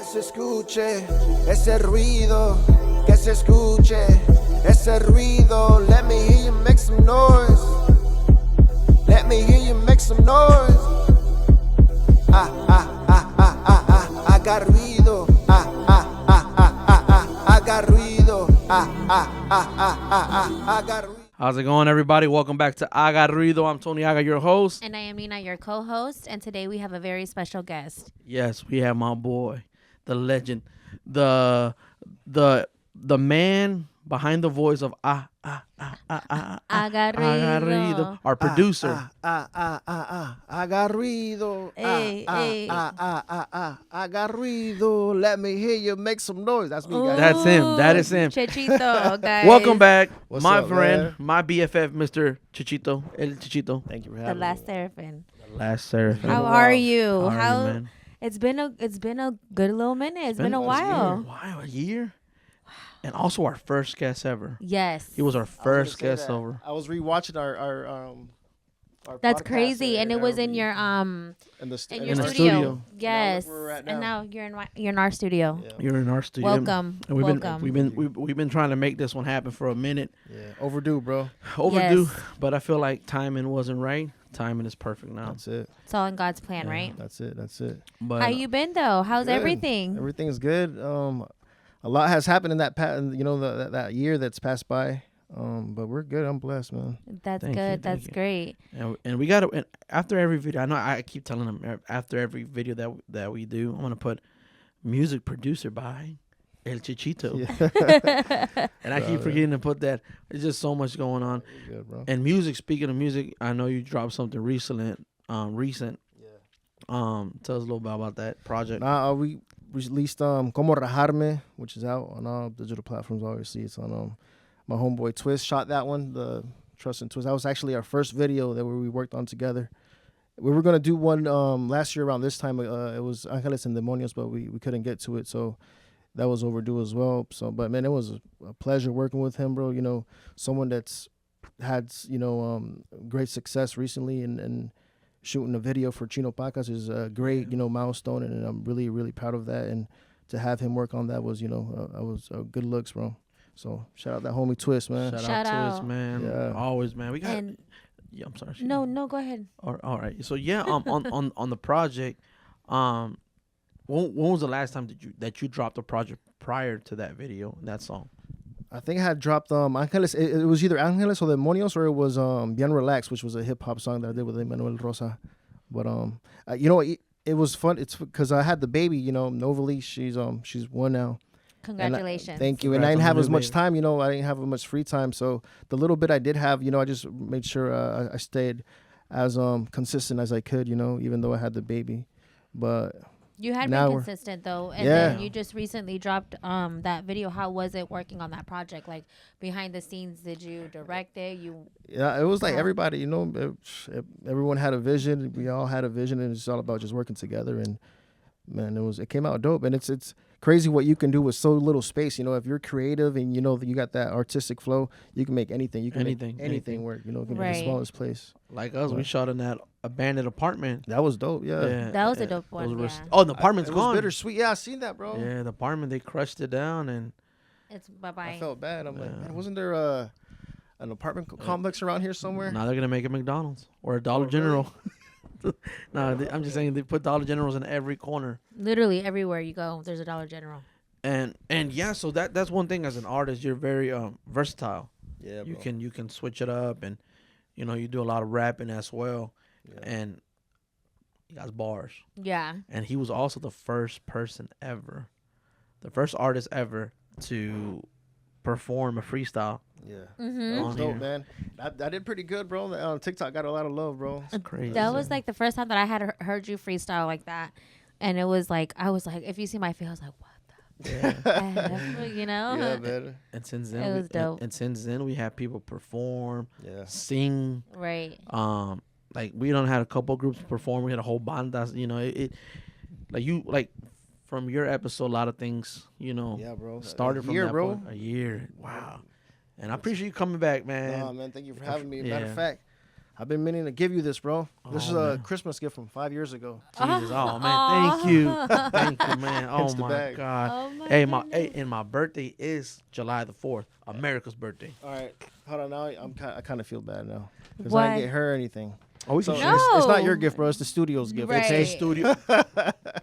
Que se escuche ese ruido, que se escuche ese ruido. Let me hear you make some noise. Let me hear you make some noise. Aga Ruido. Aga Ruido. Aga Ruido. How's it going, everybody? Welcome back to Aga Ruido. I'm Tony Aga, your host. And I am Nina, your co-host. And today we have a very special guest. Yes, we have my boy, the legend, the man behind the voice of Aga Aga Ruido, our producer. Aga Ruido. Hey, hey. Aga Ruido. Let me hear you make some noise. That's me, guys. That's him. That is him. Chechito, guys. Welcome back, What's my up, friend, man? my BFF, Mr. Chechito, El Chechito. Thank you for The having last me. seraphim. Last seraph. How a are while. you? How are you, man? It's been a good little minute. It's been a while. A year. And also our first guest ever. Yes. He was our I was gonna first say guest that. over. I was rewatching our That's podcast crazy, and it was in your in in the your in the studio. studio. Yes. Now look where we're at And now. now you're in our studio. Yeah. You're in our studio. Welcome. And Welcome. we've been trying to make this one happen for a minute. Yeah, overdue, bro. Overdue, Yes. but I feel like timing wasn't right. Timing is perfect now. That's it. It's all in God's plan, Yeah. right? That's it. That's it. But How you been though? How's Good. everything? Everything's good. A lot has happened in that that year that's passed by. But we're good. I'm blessed, man. That's Thank you, good. thank That's you. great. and we got to after every video. I know I keep telling them after every video that we do, I'm gonna put music producer by El Chechito, and I keep Bro, forgetting to put that. There's just so much going on. We're good, bro. And music. Speaking of music, I know you dropped something recent. Yeah. Tell us a little bit about that project. Nah, we released Como Rajarme, which is out on all digital platforms. Obviously, it's on my homeboy Twist shot that one, the Trust and Twist. That was actually our first video that we worked on together. We were gonna do one last year around this time. It was Angeles and Demonios, but we couldn't get to it, so that was overdue as well. So, but man, it was a pleasure working with him, bro. You know, someone that's had great success recently, and shooting a video for Chino Pacas is a great milestone, and I'm really really proud of that. And to have him work on that was good looks, bro. So shout out that homie Twist, man. out Shout to us, out. man. Yeah. Always, man. We got. And Yeah, I'm sorry. no, go ahead. All right. So yeah, on the project, when was the last time that you dropped a project prior to that video, that song? I think I had dropped Angeles. It was either Angeles or Demonios, or it was Bien Relax, which was a hip hop song that I did with Emmanuel Rosa. But it was fun. It's because I had the baby, Novalie. She's one now. Congratulations. Thank you. Congrats And I didn't on have the as new much baby. time, I didn't have much free time. So the little bit I did have, I just made sure I stayed as consistent as I could, even though I had the baby. But You had Now been we're- consistent though, and Yeah. then you just recently dropped that video. How was it working on that project? Like behind the scenes, did you direct it? yeah, it was like Yeah. everybody, everyone had a vision. We all had a vision, and it's all about just working together. And man, it came out dope. And it's crazy what you can do with so little space. If you're creative and you got that artistic flow, you can make anything. You can Anything, make anything anything. work. It can be Right. the smallest place. Like us, we Right. shot in that abandoned apartment. That was dope. Yeah. That was a and dope those one, were yeah. Oh, the apartment's It gone. was bittersweet. Yeah, I seen that, bro. Yeah, the apartment, they crushed it down, and It's bye I bye. felt bad. I'm like, Yeah. man, wasn't there an apartment complex around here somewhere? now they're gonna make a McDonald's or a Dollar really? General. I'm just saying they put Dollar Generals in every corner. Literally everywhere you go, there's a Dollar General. And yeah, so that's one thing as an artist, you're very versatile. Yeah, You can switch it up, and you do a lot of rapping as well, Yeah. and he got bars. Yeah. And he was also the first artist ever to perform a freestyle. Yeah. Mm-hmm. That was On dope, here. man. I did pretty good, bro. TikTok got a lot of love, bro. It's crazy. That was like the first time that I had heard you freestyle like that, and it was like I was like, if you see my face, I was like, what Yeah. the F? Yeah, man. And since then, It was dope. And since then, we have people perform, Yeah. sing. Right. Like we don't had a couple groups perform. We had a whole bandas. Like from your episode, a lot of things. Yeah, bro. Started from year, that bro. point. A year. Wow. And I appreciate you coming back, man. Nah, man, thank you for having me. Yeah. Matter of fact, I've been meaning to give you this, bro. This is a man. Christmas gift from 5 years ago. Jesus, oh man, thank you, man. Oh Hence the my bag. God. Oh my Hey, goodness. and my birthday is July the 4th, America's birthday. All right, hold on. Now I kind of feel bad now because I Why? didn't get her anything. Oh, we So can No. share. it's not your gift, bro. It's the studio's gift. Right. It's the studio.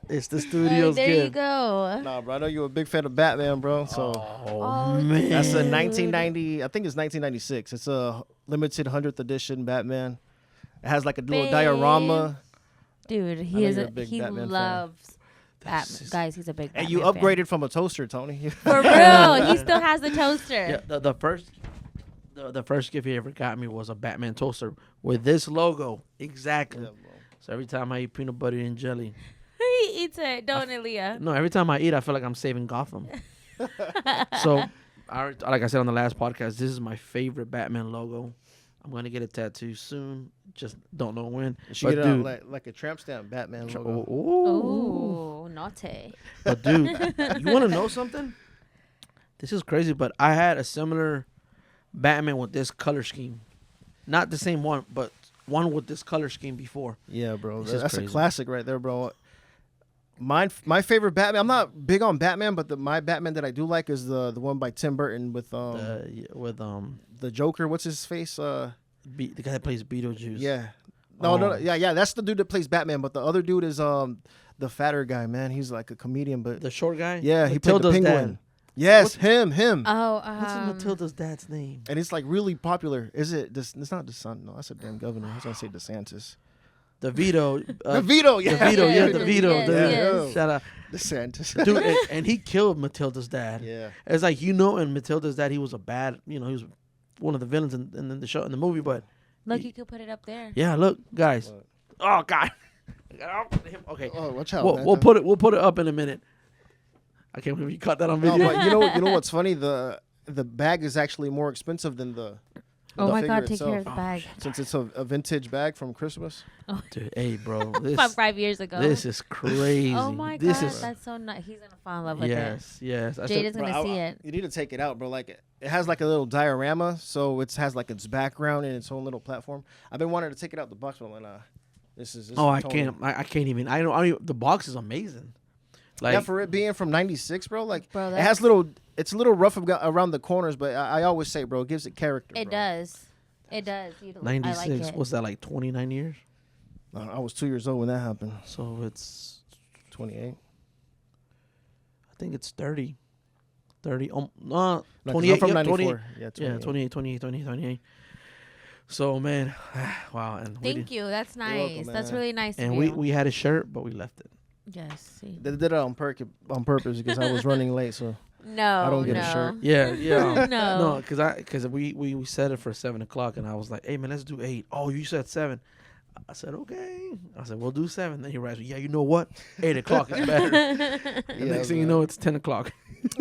It's the studio's there you gift. go. Nah, bro. I know you're a big fan of Batman, bro. So Oh, dude. man. that's a Dude. 1990. I think it's 1996. It's a limited 100th edition Batman. It has like a little diorama. Dude, know he is you're a big he Batman fan. loves That's Batman. just- Guys, he's a big And Batman you fan. upgraded from a toaster, Tony. For real. He still has the toaster. Yeah, the first gift he ever got me was a Batman toaster with this logo exactly. Yeah, bro. So every time I eat peanut butter and jelly, He eats it, don't it, Leah? no, every time I eat, I feel like I'm saving Gotham. So, like I said on the last podcast, this is my favorite Batman logo. I'm gonna get a tattoo soon. Just don't know when. You should But get dude, like a tramp stamp Batman oh, logo. Ooh, naughty. but dude, you want to know something? This is crazy, but I had a similar Batman with this color scheme. Not the same one, but one with this color scheme before. Yeah, bro. This is That's a crazy. classic right there, bro. My favorite Batman. I'm not big on Batman, but my Batman that I do like is the one by Tim Burton with With the Joker. What's his face? the guy that plays Beetlejuice. Yeah. Oh. No, yeah. That's the dude that plays Batman. But the other dude is the fatter guy, man. He's like a comedian, but The short guy? yeah, he played the Matilda's Penguin. dad. Yes, What's- him. Oh, What's Matilda's dad's name? And it's like really popular. Is it? It's not DeSantis. No, that's a damn governor. I was gonna say DeSantis. DeVito. DeVito, yeah. DeVito, yeah, Yes, DeVito. yes, yes. Shout out. DeSantis. Dude, and he killed Matilda's dad. Yeah. It's like, in Matilda's dad, he was a bad, he was one of the villains in the show, in the movie, but look, you could put it up there. yeah, look, guys. What? Oh, God. Okay. Oh, watch out. We'll, man. we'll put it up in a minute. I can't believe you caught that on No, video. but you know what's funny? The bag is actually more expensive than the Oh my figure God, take itself. care of the bag. Since it's a vintage bag from Christmas. Dude, hey, bro. From This, 5 years ago. this is crazy. Oh my this God, is, that's so nice. He's gonna fall in love with yes. it. I Jade said- is gonna Bro, see it. You need to take it out, bro. Like it has like a little diorama, so it has like its background and its own little platform. I've been wanting to take it out the box, but I'm like, nah. This is Oh, I totally- can't. I can't even. I don't. The box is amazing. Like, yeah, for it being from '96, bro. Like Bro, it has little. It's a little rough around the corners, but I always say, bro, it gives it character. It bro. does. It does. I 96. like it. What's that, like 29 years? I was 2 years old when that happened. So it's, 28. I think it's 30. 30. No, 'cause 28. I'm from yeah, 94. 28. Yeah, Yeah, 28, 28, 28, 28. So, man, wow. And Thank you. That's nice. welcome, That's man. really nice And of we, you. we had a shirt, but we left it. Yes. See. They did it on purpose because I was running late. So No. I don't get a no. shirt. Yeah, yeah. No. No, because we set it for 7 o'clock, and I was like, hey, man, let's do 8. Oh, you said 7. I said, okay. I said, we'll do 7. Then he writes, yeah, you know what? 8 o'clock is better. The next thing you know, it's 10 o'clock.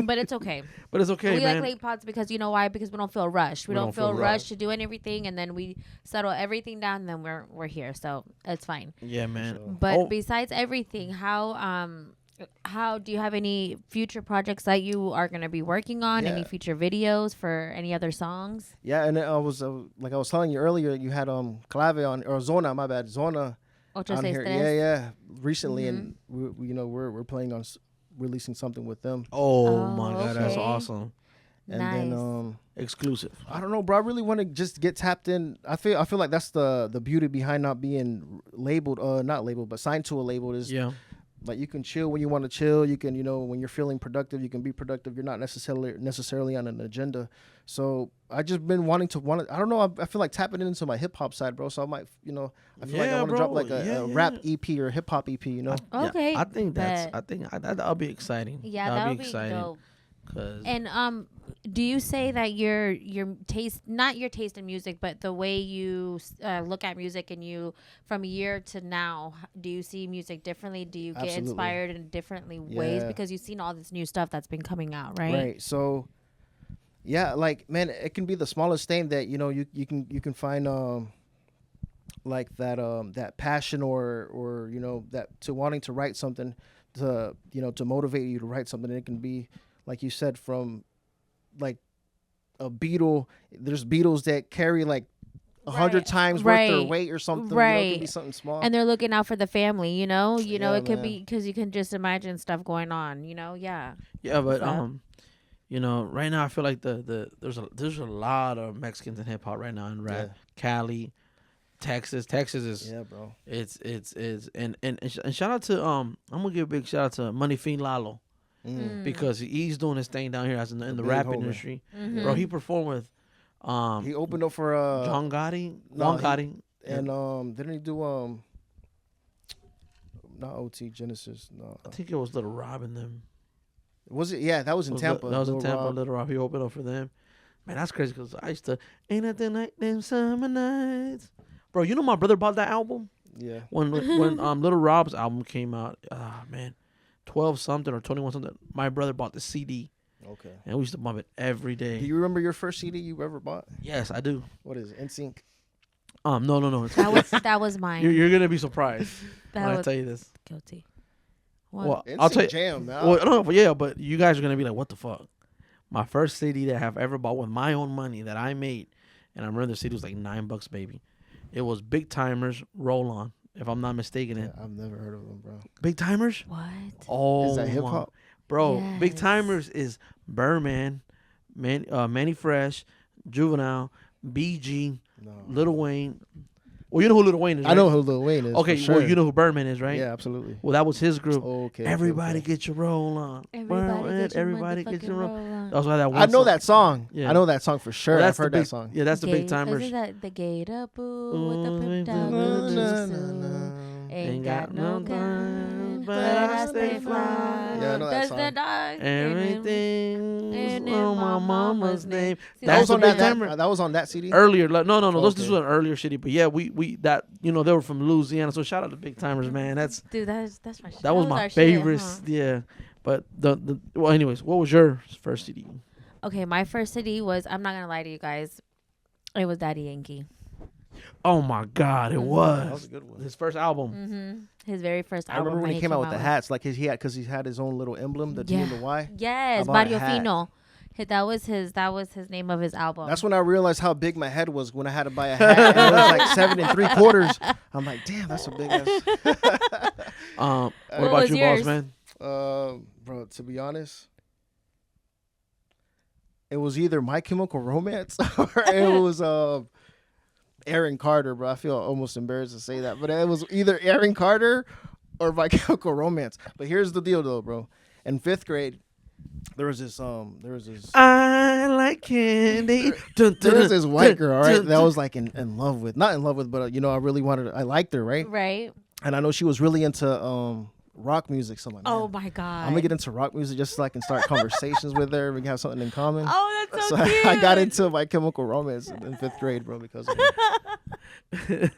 But it's okay. But it's okay, we man. like late pods because you know why? Because we don't feel rushed. We don't feel rushed to do anything, and then we settle everything down, and then we're here, so it's fine. Yeah, man. But Oh. besides everything, how do you have any future projects that you are gonna be working on? Yeah. Any future videos for any other songs? yeah, and I was like I was telling you earlier, you had Clave on or Zona, my bad, Zona Ocho on Seis here. Tres? Yeah, recently, and we we're planning on releasing something with them. Oh, my God. That's okay. awesome. And Nice. then Exclusive. I don't know, bro. I really want to just get tapped in. I feel like that's the beauty behind not being labeled, not labeled, but signed to a label is Yeah. like you can chill when you want to chill. You can, when you're feeling productive, you can be productive. You're not necessarily on an agenda. So I just been wanting to I don't know. I feel like tapping into my hip hop side, bro. So I might, I feel like I Yeah, want to drop bro. like a Yeah, rap yeah. EP or hip hop EP. Okay. Yeah, I think bet. that'll be exciting. Yeah, that'll that would be exciting. dope. 'Cause And do you say that your taste, not your taste in music, but the way you look at music and you from year to now, do you see music differently? Do you get Absolutely. inspired in differently ways Yeah. because you've seen all this new stuff that's been coming out, right? Right. So, yeah, like man, it can be the smallest thing that you can find like that passion or that to wanting to write something to motivate you to write something. It can be like you said from like a Beatle. There's Beatles that carry like 100 times worth their weight or something. You know, it could be something small. And they're looking out for the family, you know? Yeah, It could man. be because you can just imagine stuff going on, Yeah. Yeah, but up? right now I feel like there's a lot of Mexicans in hip hop right now in rap. Yeah. Cali, Texas is Yeah, bro. it's and shout out to I'm gonna give a big shout out to Money Fiend Lalo because he's doing his thing down here as in the big rap homie. industry. Mm-hmm. Bro, he performed with He opened up for John Gotti, no, Juan Gotti, and didn't he do not OT Genesis? No, I think it was Little Rob and them. was it? Yeah, that was in Tampa. That was in Lil Tampa. Rob. Little Rob. He opened up for them. Man, that's crazy because I used to ain't nothing like them summer nights. Bro, you know my brother bought that album Yeah, when Little Rob's album came out. Man, 12 something or 21 something. My brother bought the CD okay. and we used to bump it every day. Do you remember your first CD you ever bought? Yes, I do. What is it? NSYNC? No. That was mine. You're gonna be surprised when That I was tell you this. guilty. What? Well, NSYNC I'll tell you. Jam. Now. Well, no, but yeah, but you guys are gonna be like, what the fuck? My first CD that I've ever bought with my own money that I made, and I remember the CD was like $9, baby. It was Big Timers Roll On, if I'm not mistaken. Yeah, I've never heard of them, bro. Big Timers? What? Oh, Is that hip my- hop? Bro, Big Yes. Timers is Birdman, Manny Fresh, Juvenile, BG, No. Lil Wayne. Well, you know who Lil Wayne is, right? I know who Lil Wayne is. Okay, for sure. well, you know who Birdman is, right? Yeah, absolutely. Well, that was his group. Okay. Everybody okay. get your roll on. Everybody get your roll. on. That was why that one I know song- that song. Yeah. I know that song for sure. Well, I've heard the that big, song. Yeah, that's the Big Isn't Timers. that the gate up with the Mm, pimp down na, Gucci na, suit? Ain't got no gun, but I stay fly. Yeah, I know that 'Cause song. the dog Everything's and in on my my mama's mama's name. name. See, That That's was the on Big that. Timer. That was on that CD. Earlier, no, this Okay. was an earlier shitty, but yeah, we that they were from Louisiana, so shout out to Big Timers, man. Dude, that's my shit. That was my our favorite, shit, huh? yeah. But well, anyways, what was your first CD? Okay, my first CD was, I'm not gonna lie to you guys, it was Daddy Yankee. Oh my God, it Mhm. was. That was a good one. His first album. Mm-hmm. His very first I album. remember when he came out with the with. hats, like he had his own little emblem, the D and the Y. Yes, I bought a Mario hat. Fino. That was his name of his album. That's when I realized how big my head was when I had to buy a hat. And it was like 7 3/4. I'm like, damn, that's a big ass. What What about was you, yours? boss man? Bro, to be honest, it was either My Chemical Romance or it was Aaron Carter, bro. I feel almost embarrassed to say that, but it was either Aaron Carter or My Chemical Romance. But here's the deal, though, bro. In 5th grade, there was this I like candy. there was this white girl, right? That I was like in love with, not in love with, but I really I liked her, right? right. And I know she was really into rock music. So I'm like, Oh man, my god. I'm gonna get into rock music just so I can start conversations with her. We can have something in common. Oh, that's so, So cute. I got into My Chemical Romance in 5th grade, bro, because of her.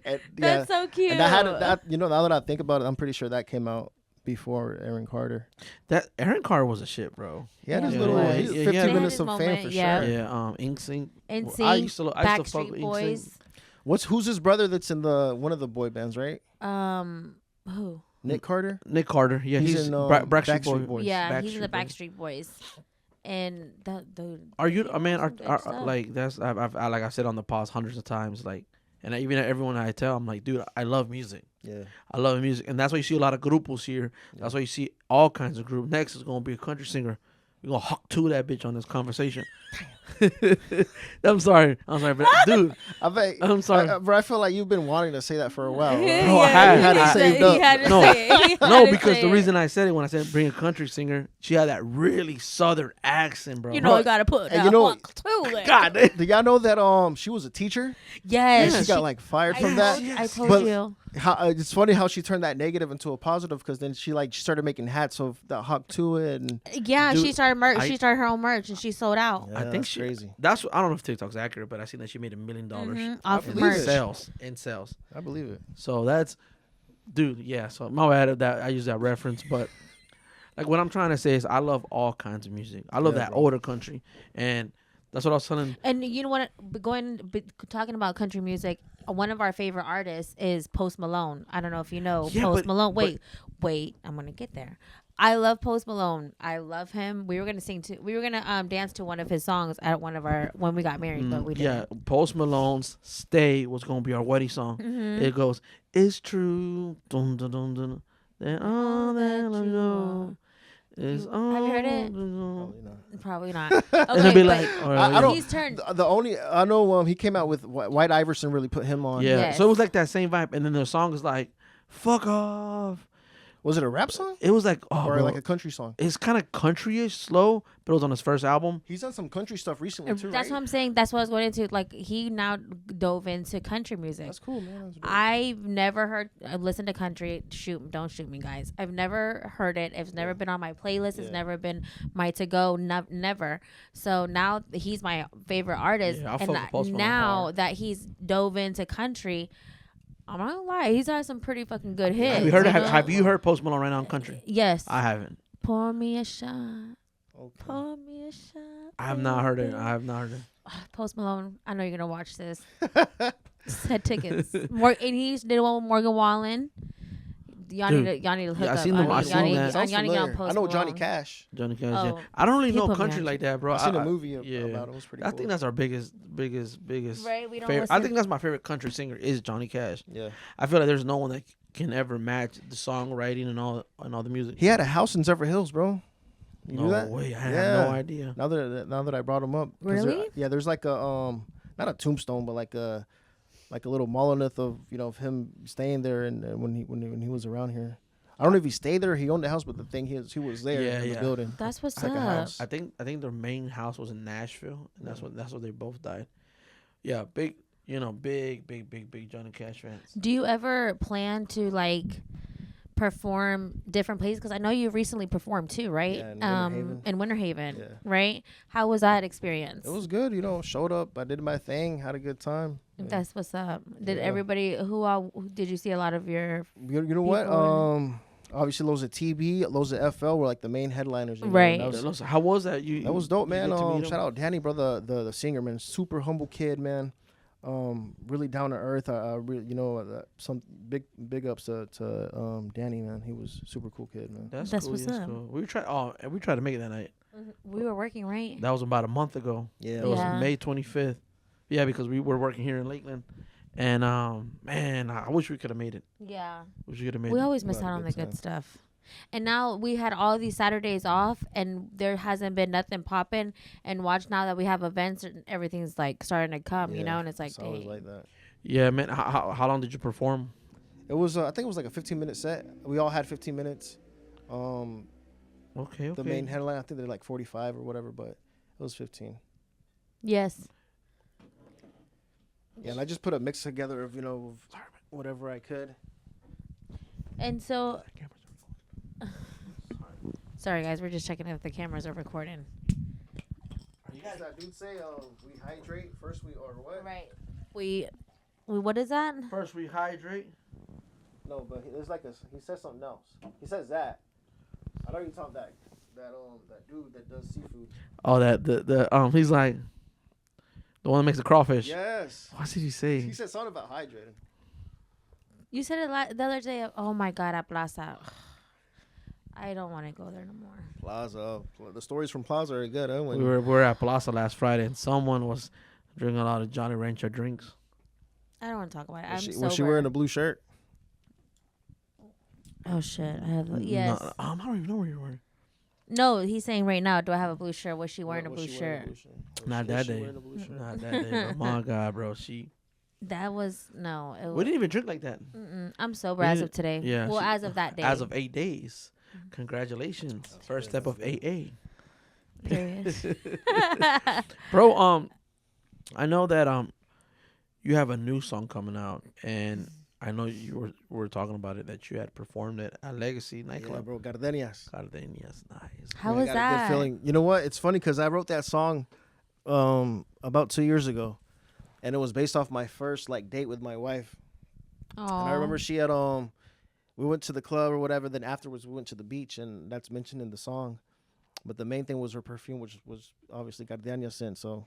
And, That's so cute. And I had that. Now that I think about it, I'm pretty sure that came out before Aaron Carter. That Aaron Carter was a shit, bro. He had his Yeah, little yeah, he's yeah, 15 yeah. minutes His of fame moment, for yeah. sure. Yeah, InkSync. NSYNC, I used to fuck Backstreet with Boys. Who's his brother that's in one of the boy bands, right? Who? Nick Carter? Nick Carter. Yeah, he's in Backstreet Backstreet Boy. Boys. Yeah, he's in the Backstreet Backstreat Boys. And the Are you? I mean, some good are stuff. like that's I've like I said on the pause hundreds of times, like, and even everyone I tell, I'm like, dude, I love music. Yeah. I love music, and that's why you see a lot of grupos here. That's why you see all kinds of groups. Next is gonna be a country singer. We're gonna hawk to that bitch on this conversation. I'm sorry, but dude, I bet. I'm sorry. Bro, I feel like you've been wanting to say that for a while. Bro. No, I had You had it I- saved up. He had to No. say it. He had no, to because say the it. reason I said it when I said bring a country singer, she had that really southern accent, bro. You know, you gotta put And that you know- fuck to it. God, damn. Do y'all know that she was a teacher? Yes. And she got like fired from that. I told But- you. It's funny how she turned that negative into a positive because then she started making hats of that Hawk to it and Yeah, Dude, she started I- She started her own merch and she sold out. I think that's she. crazy. That's I don't know if TikTok's accurate, but I seen that she made $1 million Off believe merch. it. in sales. I believe it. So that's, dude. Yeah. So my bad that I use that reference, but like what I'm trying to say is I love all kinds of music. I love Yeah, that bro. older country, and that's what I was telling. And you know what? Talking about country music, one of our favorite artists is Post Malone. I don't know if you know Yeah, Post but- Malone. Wait, I'm gonna get there. I love Post Malone. I love him. We were gonna dance to one of his songs at one of our when we got married, but we Yeah, didn't. Post Malone's "Stay" was gonna be our wedding song. Mm-hmm. It goes, "It's true, dun dun dun dun, that all that I know is all." Have you heard it? Probably not. Probably not. It'll Okay, be but like, I don't. he's turned. The only I know, he came out with White Iverson. Really put him on. yeah. Yes. So it was like that same vibe, and then the song is like, "Fuck off." Was it a rap song It was like, oh, or bro, like a country song? it's kind of countryish, slow, but it was on his first album. He's done some country stuff recently too. That's right? what I'm saying. That's what I was going into. Like he now dove into country music. That's cool, man. That's dope. I've never listened to country. Don't shoot me, guys. I've never heard it. It's never been on my playlist. It's Yeah. never been my to go. Never. So now he's my favorite artist. Yeah, I'll and fuck with Post Malone now hard. that he's dove into country, I'm not gonna lie. He's had some pretty fucking good hits. Have you heard? know? Have you heard Post Malone right now in country? Yes. I haven't. Pour me a shot. Okay. Pour me a shot. I have not heard it. baby. I have not heard it. Post Malone, I know you're gonna watch this. Said tickets. And he did one with Morgan Wallen. Y'all need to hook I up. seen them- I seen that. Sounds Y'all need to get on familiar. Post I know Johnny Malone. Cash. Johnny Cash. Oh, Yeah. I don't really he know put me country on. like that, bro. I seen a I- movie yeah. about it. It was pretty I cool. think that's our biggest. Right, we don't favorite. I listen. think that's my favorite country singer is Johnny Cash. Yeah. I feel like there's no one that can ever match the songwriting and all the music. He had a house in Zephyr Hills, bro. You no knew that? way. I Yeah. had no idea. Now that I brought him up. 'Cause Really? there's like a not a tombstone, but like a little monolith of of him staying there and when he was around here. I don't know if he stayed there, or he owned the house, but the thing he was there Yeah, in the yeah. building. That's what's It's like a up. house. I think their main house was in Nashville, and that's what they both died. Yeah, big Johnny Cash fans. Do you ever plan to like perform different places? Because I know you recently performed too, right? Yeah, in Winter Haven. In Winter Haven, Yeah. right? How was that experience? It was good, showed up, I did my thing, had a good time. Yeah. That's what's up. Did Yeah. everybody who did you see a lot of your You know what? people Obviously loads of TB, loads of FL were like the main headliners. Right. How was that? That was dope, man. get to meet him? Shout out Danny, brother, the singer, man. Super humble kid, man. Really down to earth. I really, some big ups to Danny, man. He was super cool kid, man. That's That's cool. what's That's up. cool. We tried to make it that night. we were working, right? That was about a month ago. Yeah, It was Yeah. May 25th. Yeah, because we were working here in Lakeland, and man, I wish we could have made it. Yeah. Wish we could have made We it. always We miss had a out on good the good time. stuff. And now we had all these Saturdays off, and there hasn't been nothing popping. And watch now that we have events, and everything's like starting to come, Yeah, and it's like, always dang. like that. Yeah, man. How long did you perform? It was, I think it was like a 15-minute set. We all had 15 minutes. Okay. The main headline, I think they're like 45 or whatever, but it was 15. Yes. Yeah, and I just put a mix together of of whatever I could. And so, sorry guys, we're just checking if the cameras are recording. Does that dude say we hydrate first, or what? Right. We what is that? First we hydrate. No, but there's like he says something else. He says that. I know you're talking that dude that does seafood. Oh, that he's like the one that makes the crawfish. Yes. What did he say? He said something about hydrating. You said it the other day. Oh my God, at Plaza. I don't want to go there no more. Plaza. The stories from Plaza are good, huh? We were at Plaza last Friday, and someone was drinking a lot of Jolly Rancher drinks. I don't want to talk about it. I'm sober. Was she wearing a blue shirt? Oh shit! I have yes. No, I don't even know where you're wearing. No, he's saying right now. Do I have a blue shirt? Was she wearing a Was blue she wearing shirt? Not Was that she day. wearing a blue shirt? Not that day. Bro. My God, bro. That was no. It We was, didn't even drink like that. I'm sober we as didn't- of today. yeah, Well, she- as of that day. As of 8 days. Congratulations. First step of AA. Period. Bro, I know that you have a new song coming out, and I know you were talking about it, that you had performed it at Legacy Yeah, nightclub. bro. Gardenias. Gardenias, nice. How I was got a that? good feeling. You know what? It's funny because I wrote that song about 2 years ago, and it was based off my first date with my wife. And I remember she had we went to the club or whatever. Then afterwards we went to the beach, and that's mentioned in the song. But the main thing was her perfume, which was obviously Gardenia scent. So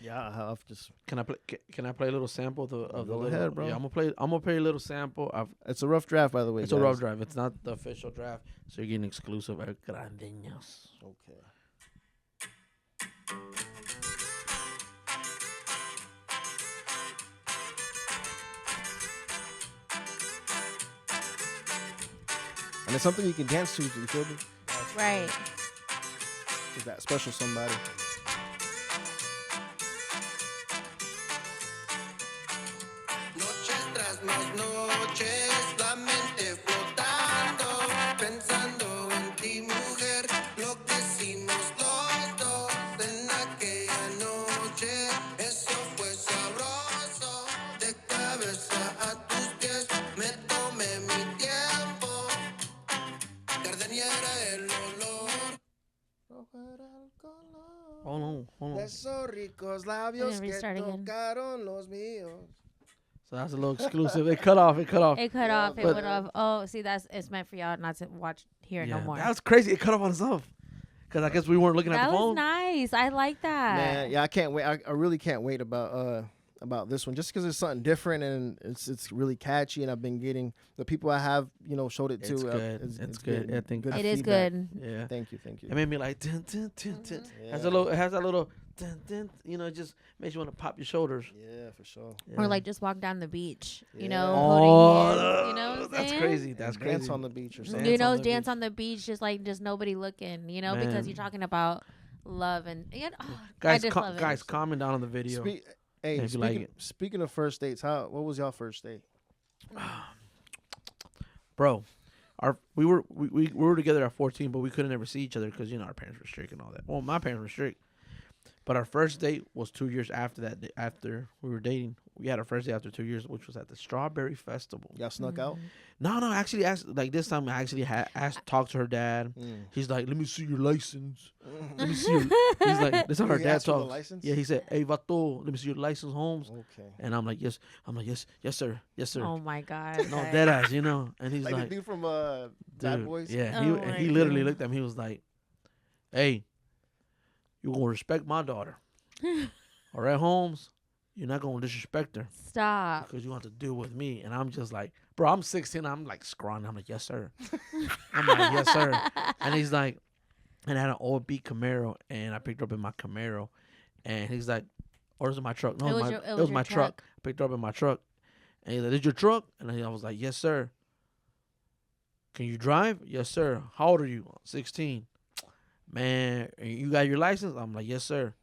Yeah, I've just. Can I play? Can I play a little sample of the Go little? ahead, bro. Yeah, I'm gonna play a little sample. It's a rough draft, by the way. It's guys. a rough draft. It's not the official draft, so you're getting exclusive at Grandeños. Okay. And it's something you can dance to. You feel me? Right. Is that special somebody? Noches tras más noches, la mente flotando, pensando en ti, mujer, lo que hicimos los dos en aquella noche, eso fue sabroso, de cabeza a tus pies, me tomé mi tiempo, gardeniera el olor. Hold on. De esos ricos labios que restart again. tocaron los míos. So that's a little exclusive. It cut off. It cut off. It but- went off. Oh, see, it's meant for y'all not to hear it no more. That was crazy. It cut off on itself. Because I guess we weren't looking at That the phone. was nice. I like that. Man, yeah, I can't wait. I really can't wait about this one, just because it's something different and it's really catchy. And I've been getting the people I have, showed it to. It's good. It's good. getting I think It is feedback. good. Yeah. Thank you. It made me like dun, dun, dun, dun. Yeah. It has that little dun, dun, it just makes you want to pop your shoulders. Yeah, for sure. Yeah. Or like just walk down the beach, Yeah. holding hands, you know what I'm that's saying? crazy. That's And crazy. Dance on the beach or something. Dance on the Dance beach. on the beach, just nobody looking, because Man. you're talking about love and Guys, I just love it. comment down on the video. Hey, if you like it. speaking of first dates, what was y'all first date? Bro, we were together at 14, but we couldn't ever see each other because our parents were strict and all that. Well, my parents were strict, but our first date was 2 years after that. After we were dating, we had our first date after 2 years, which was at the Strawberry Festival. Y'all snuck out? No, actually, this time I actually talked to her dad. He's like, "Let me see your license. Let me see your." He's like, "This is how her He dad asked for the talks." license? Yeah, he said, "Hey, vato, let me see your license, Holmes." Okay. And I'm like, "Yes." I'm like, "Yes, sir, yes, sir." Oh my god. No, okay. dead ass, And he's Like, like, the dude from Bad dude, Boys? yeah. Oh And my he literally God. looked at me. He was like, "Hey, you gonna respect my daughter, all right, Holmes? You're not gonna disrespect her Stop. because you want to deal with me." And I'm just like, bro, I'm 16. I'm like scrawny. I'm like, "Yes, sir." I'm like, "Yes, sir." And he's like, and I had an old beat Camaro, and I picked her up in my Camaro, and he's like, "Or is it my truck?" No, It was my, your- it it was was your my truck. truck. I picked her up in my truck, and he's like, "Is your truck?" And I was like, "Yes, sir." "Can you drive?" "Yes, sir." "How old are you?" 16. "Man, you got your license?" I'm like, "Yes, sir."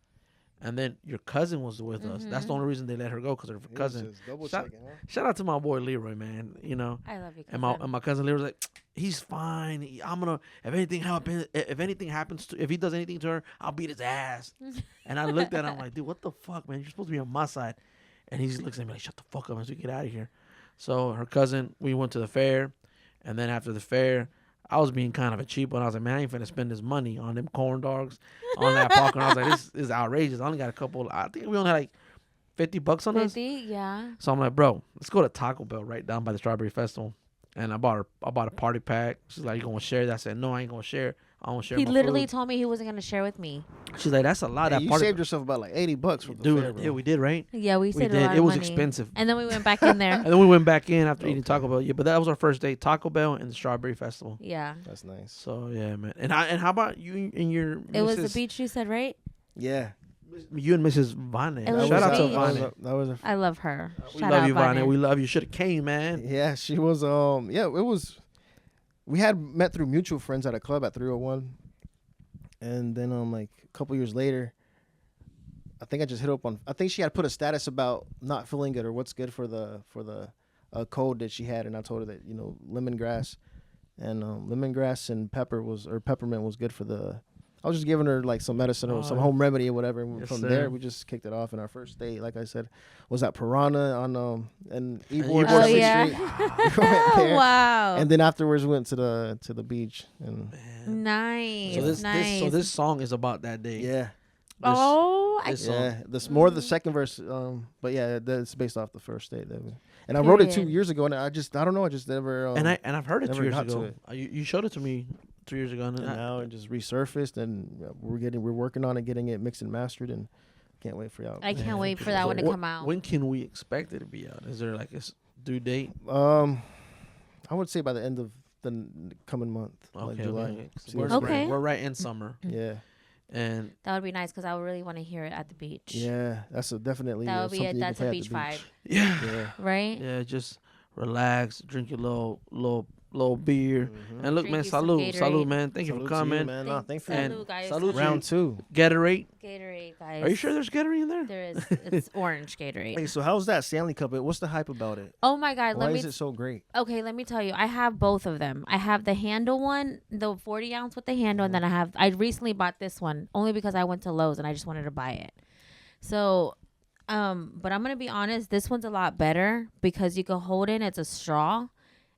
And then your cousin was with us. That's the only reason they let her go, because her He was cousin. just double Shout, checking, huh? shout out to my boy Leroy, man. I love you. And my cousin Leroy's like, "He's fine. I'm gonna if anything happens if he does anything to her, I'll beat his ass." And I looked at him like, "Dude, what the fuck, man? You're supposed to be on my side." And he just looks at me like, "Shut the fuck up, as we get out of here." So her cousin, we went to the fair, and then after the fair, I was being kind of a cheap one. I was like, "Man, I ain't finna spend this money on them corn dogs, on that popcorn." I was like, "This is outrageous. I only got a couple. I think we only had like $50 on us." 50, yeah. So I'm like, "Bro, let's go to Taco Bell right down by the Strawberry Festival." And I bought a party pack. She's like, "You gonna share that?" I said, "No, I ain't gonna share. I won't share He my literally food." told me he wasn't gonna share with me. She's like, "That's a lot." Hey, That you party saved yourself about like $80 for the dude, fair, bro. yeah, we did, right? Yeah, we We saved did. a lot It of was money. expensive. And then we went back in there. And then we went back in after eating Taco Bell. Yeah, but that was our first date, Taco Bell and the Strawberry Festival. Yeah. That's nice. So yeah, man. And how about you and your It was the Mrs. beach you said, right? Yeah. You and Mrs. Vane. It was Shout out to sweet. Vane. That was a I love her. We Shout love out you, Vane. Vane. We love you. Should have came, man. Yeah, she was. Yeah, it was. We had met through mutual friends at a club at 301, and then like a couple years later, I think I just hit up on. I think she had put a status about not feeling good or what's good for the cold that she had, and I told her that lemongrass and peppermint was good for the. I was just giving her like some medicine or some home remedy or whatever. And Yes, from sir. there, we just kicked it off. And our first date, like I said, was at Piranha on and Ybor Ybor Oh, 7th yeah. Street. We went there. Wow. And then afterwards, we went to the beach. And Nice. So nice. this song is about that day. yeah, Oh, this song. yeah. This more the second verse. But yeah, that's based off the first date. And I wrote it 2 Period. years ago, and I don't know. I just never. And I've heard it 2 never years got to ago. it. You showed it to me 3 years ago. and now it just resurfaced, and we're working on it, getting it mixed and mastered, and can't wait for y'all. I can't wait for that one to come out. When can we expect it to be out? Is there like a due date? I would say by the end of the coming month, like July. Okay. We're right in summer. Yeah. And that would be nice because I would really want to hear it at the beach. Yeah, that's definitely that would be that's a beach vibe. Yeah. Right. Yeah, just relax, drink your little beer, and look, Drink man, you some salud, man. Thank you for Salute to coming, you, man. No, thanks for Salud, guys. Salud. round 2. Gatorade. Gatorade, guys. Are you sure there's Gatorade in there? There is. It's orange Gatorade. Hey, so how's that Stanley Cup? What's the hype about it? Oh my God! Why is it so great? Okay, let me tell you. I have both of them. I have the handle one, the 40 ounce with the handle, and then I recently bought this one only because I went to Lowe's and I just wanted to buy it. So, but I'm gonna be honest. This one's a lot better because you can hold it. It's a straw,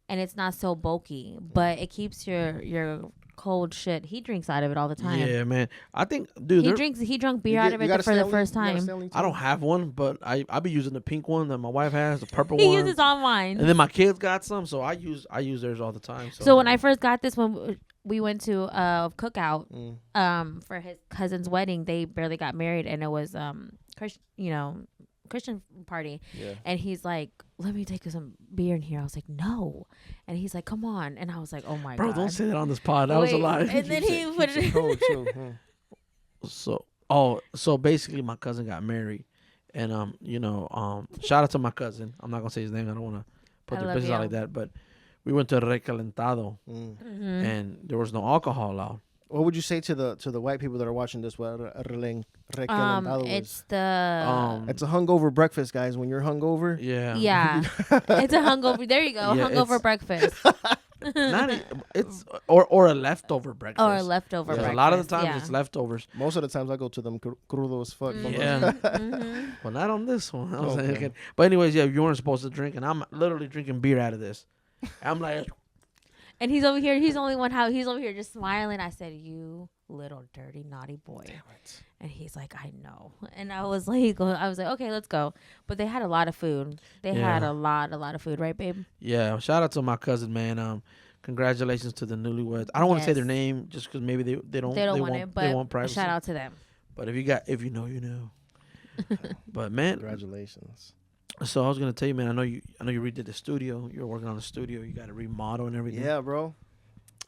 and it's not so bulky, but it keeps your cold shit. He drinks out of it all the time. Yeah, man. I think, dude, He drunk beer out of it for the first time. I don't have one, but I be using the pink one that my wife has, the purple He one. uses all mine. And then my kids got some, so I use theirs all the time. So when I first got this one, we went to a cookout for his cousin's wedding. They barely got married, and it was Christian party. Yeah. And he's like, let me take some beer in here. I was like, no. And he's like, come on. And I was like, oh my Bro, God. don't say that on this pod. That was a lie. And then he put it cold too. So basically my cousin got married, and shout out to my cousin. I'm not gonna say his name. I don't want to put their business out like that. But we went to Recalentado, and there was no alcohol allowed. What would you say to the white people that are watching this? What recalentado it's the it's a hungover breakfast, guys. When you're hungover, yeah, it's a hungover. There you go, Yeah, hungover breakfast. It's or a leftover breakfast. Or a leftover breakfast. A lot of the times it's leftovers. Most of the times I go to them crudo as fuck. Yeah. Well, not on this one. I was saying, but anyways, yeah, you weren't supposed to drink, and I'm literally drinking beer out of this. I'm like. And he's over here. He's the only one. He's over here just smiling. I said, "You little dirty naughty boy." Damn it. And he's like, "I know." And I was like, "Okay, let's go." But they had a lot of food. They had a lot of food, right, babe? Yeah. Shout out to my cousin, man. Congratulations to the newlyweds. I don't want to say their name just because maybe they don't want it, but they want privacy. Shout out to them. But if you know, you know. But man, congratulations. So I was gonna tell you, man. I know you redid the studio. You're working on the studio. You got to remodel and everything. Yeah, bro.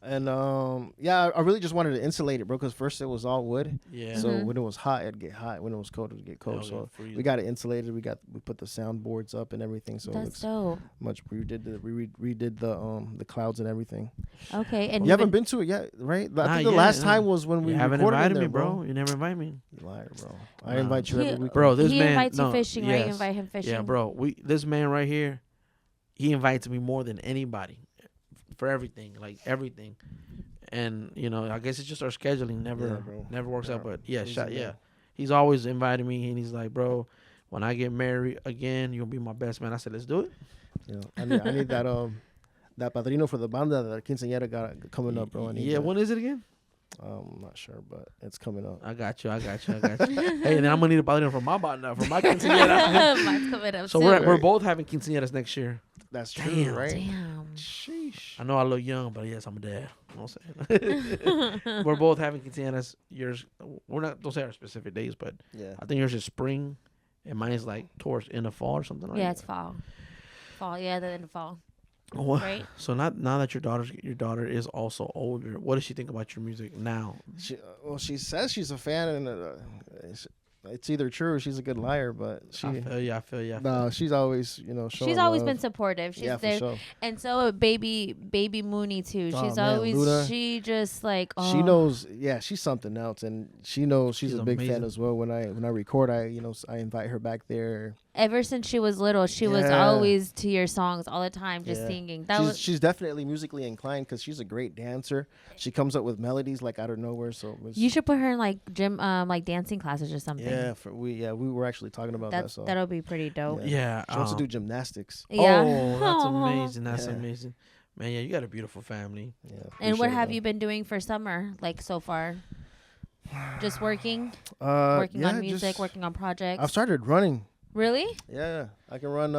And I really just wanted to insulate it, bro. Because first it was all wood. Yeah. So when it was hot, it'd get hot. When it was cold, it'd get cold. So we got it insulated. We put the soundboards up and everything. So that's dope. Much. We redid the clouds and everything. Okay. And you haven't been to it yet, right? I think the last time was when we haven't recorded invited there, me, bro. You never invite me. You liar, bro. I invite you every week. Bro, this he man invites you fishing, right? You invite him fishing. Yeah, bro. This man right here, he invites me more than anybody for everything, like everything. And I guess it's just our scheduling never works out. But he's always invited me, and he's like, bro, when I get married again, you'll be my best man. I said, let's do it. Yeah, I need that padrino for the banda that quinceañera got coming up, bro. When is it again? I'm not sure, but it's coming up. I got you. Hey, and then I'm gonna need a padrino for my banda, for my quinceañera. Mine's coming up so soon. we're both having quinceañeras next year. That's true, right? Damn. Sheesh. I know I look young, but yes, I'm a dad. You know what I'm saying? We're both having quinceañeras. Yours, don't say our specific days, but I think yours is spring, and mine is like towards end of fall or something like that. Yeah, it's fall. Fall, yeah, the end of fall. What? Right? So now that your daughter is also older, what does she think about your music now? She says she's a fan, and it's either true or she's a good liar, but I feel you. No, she's always, showing she's always love. been supportive. She's there, for sure. And so baby Mooney too. She's always Luda, she just like she knows. Yeah, she's something else, and she knows she's a big fan as well. When I record, I invite her back there. Ever since she was little, she was always to your songs all the time, just singing. She's definitely musically inclined because she's a great dancer. She comes up with melodies like out of nowhere. So you should put her in like gym, like dancing classes or something. Yeah, we were actually talking about that. So that'll be pretty dope. Yeah, she wants to do gymnastics. Yeah. Oh, that's amazing. That's amazing, man. Yeah, you got a beautiful family. Yeah. And what have you been doing for summer, like so far? Just working, working on music, working on projects. I've started running. Really? Yeah, I can run.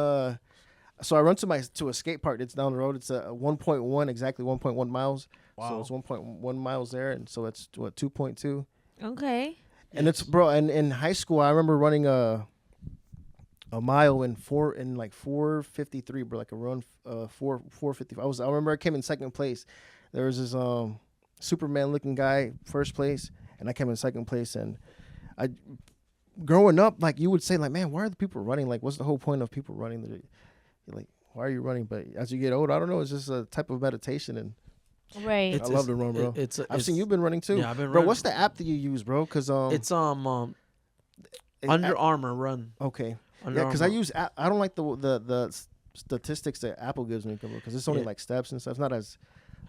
So I run to a skate park that's down the road. It's a 1.1, exactly 1.1 miles. Wow. So it's 1.1 miles there, and so it's 2.2. Okay. And it's bro. And in high school, I remember running a mile in 4:53, bro. Like a run 4:50. I remember I came in second place. There was this Superman looking guy first place, and I came in second place. And I, growing up, like you would say, like, man, why are the people running? Like, what's the whole point of people running? You're like, why are you running? But as you get older, I don't know. It's just a type of meditation, and Right. I love to run, bro. I've seen you've been running too. Yeah, I've been bro. running. What's the app that you use, bro? Because It's Under Armour Run. Okay. Under Yeah, because I Armour. use I don't like the statistics that Apple gives me because it's only Yeah. like steps and stuff. It's not as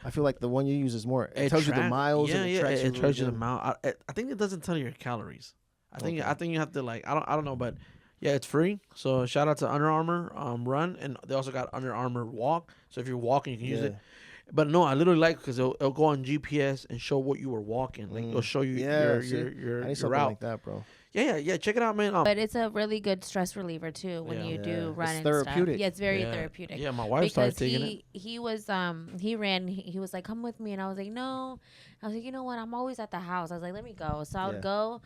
I feel like the one you use is more. It tells you the miles. Yeah, and yeah. tracks It you tells you really the good. mile. I think it doesn't tell you your calories. I think Okay. you have to like I don't know, but yeah, it's free. So shout out to Under Armour Run, and they also got Under Armour Walk. So if you're walking, you can use Yeah. it. But no, I literally like because it'll go on GPS and show what you were walking. Like it'll show you Yeah, see? your I need something route. like that, bro. Yeah. Check it out, man. But it's a really good stress reliever too when Yeah. you Yeah. do run It's and therapeutic. stuff. Yeah, it's very Yeah. therapeutic. Yeah, my wife started Because taking it. he was he ran he was like, come with me, and I was like, no. I was like, you know what, I'm always at the house. I was like, let me go. So I would Yeah. go,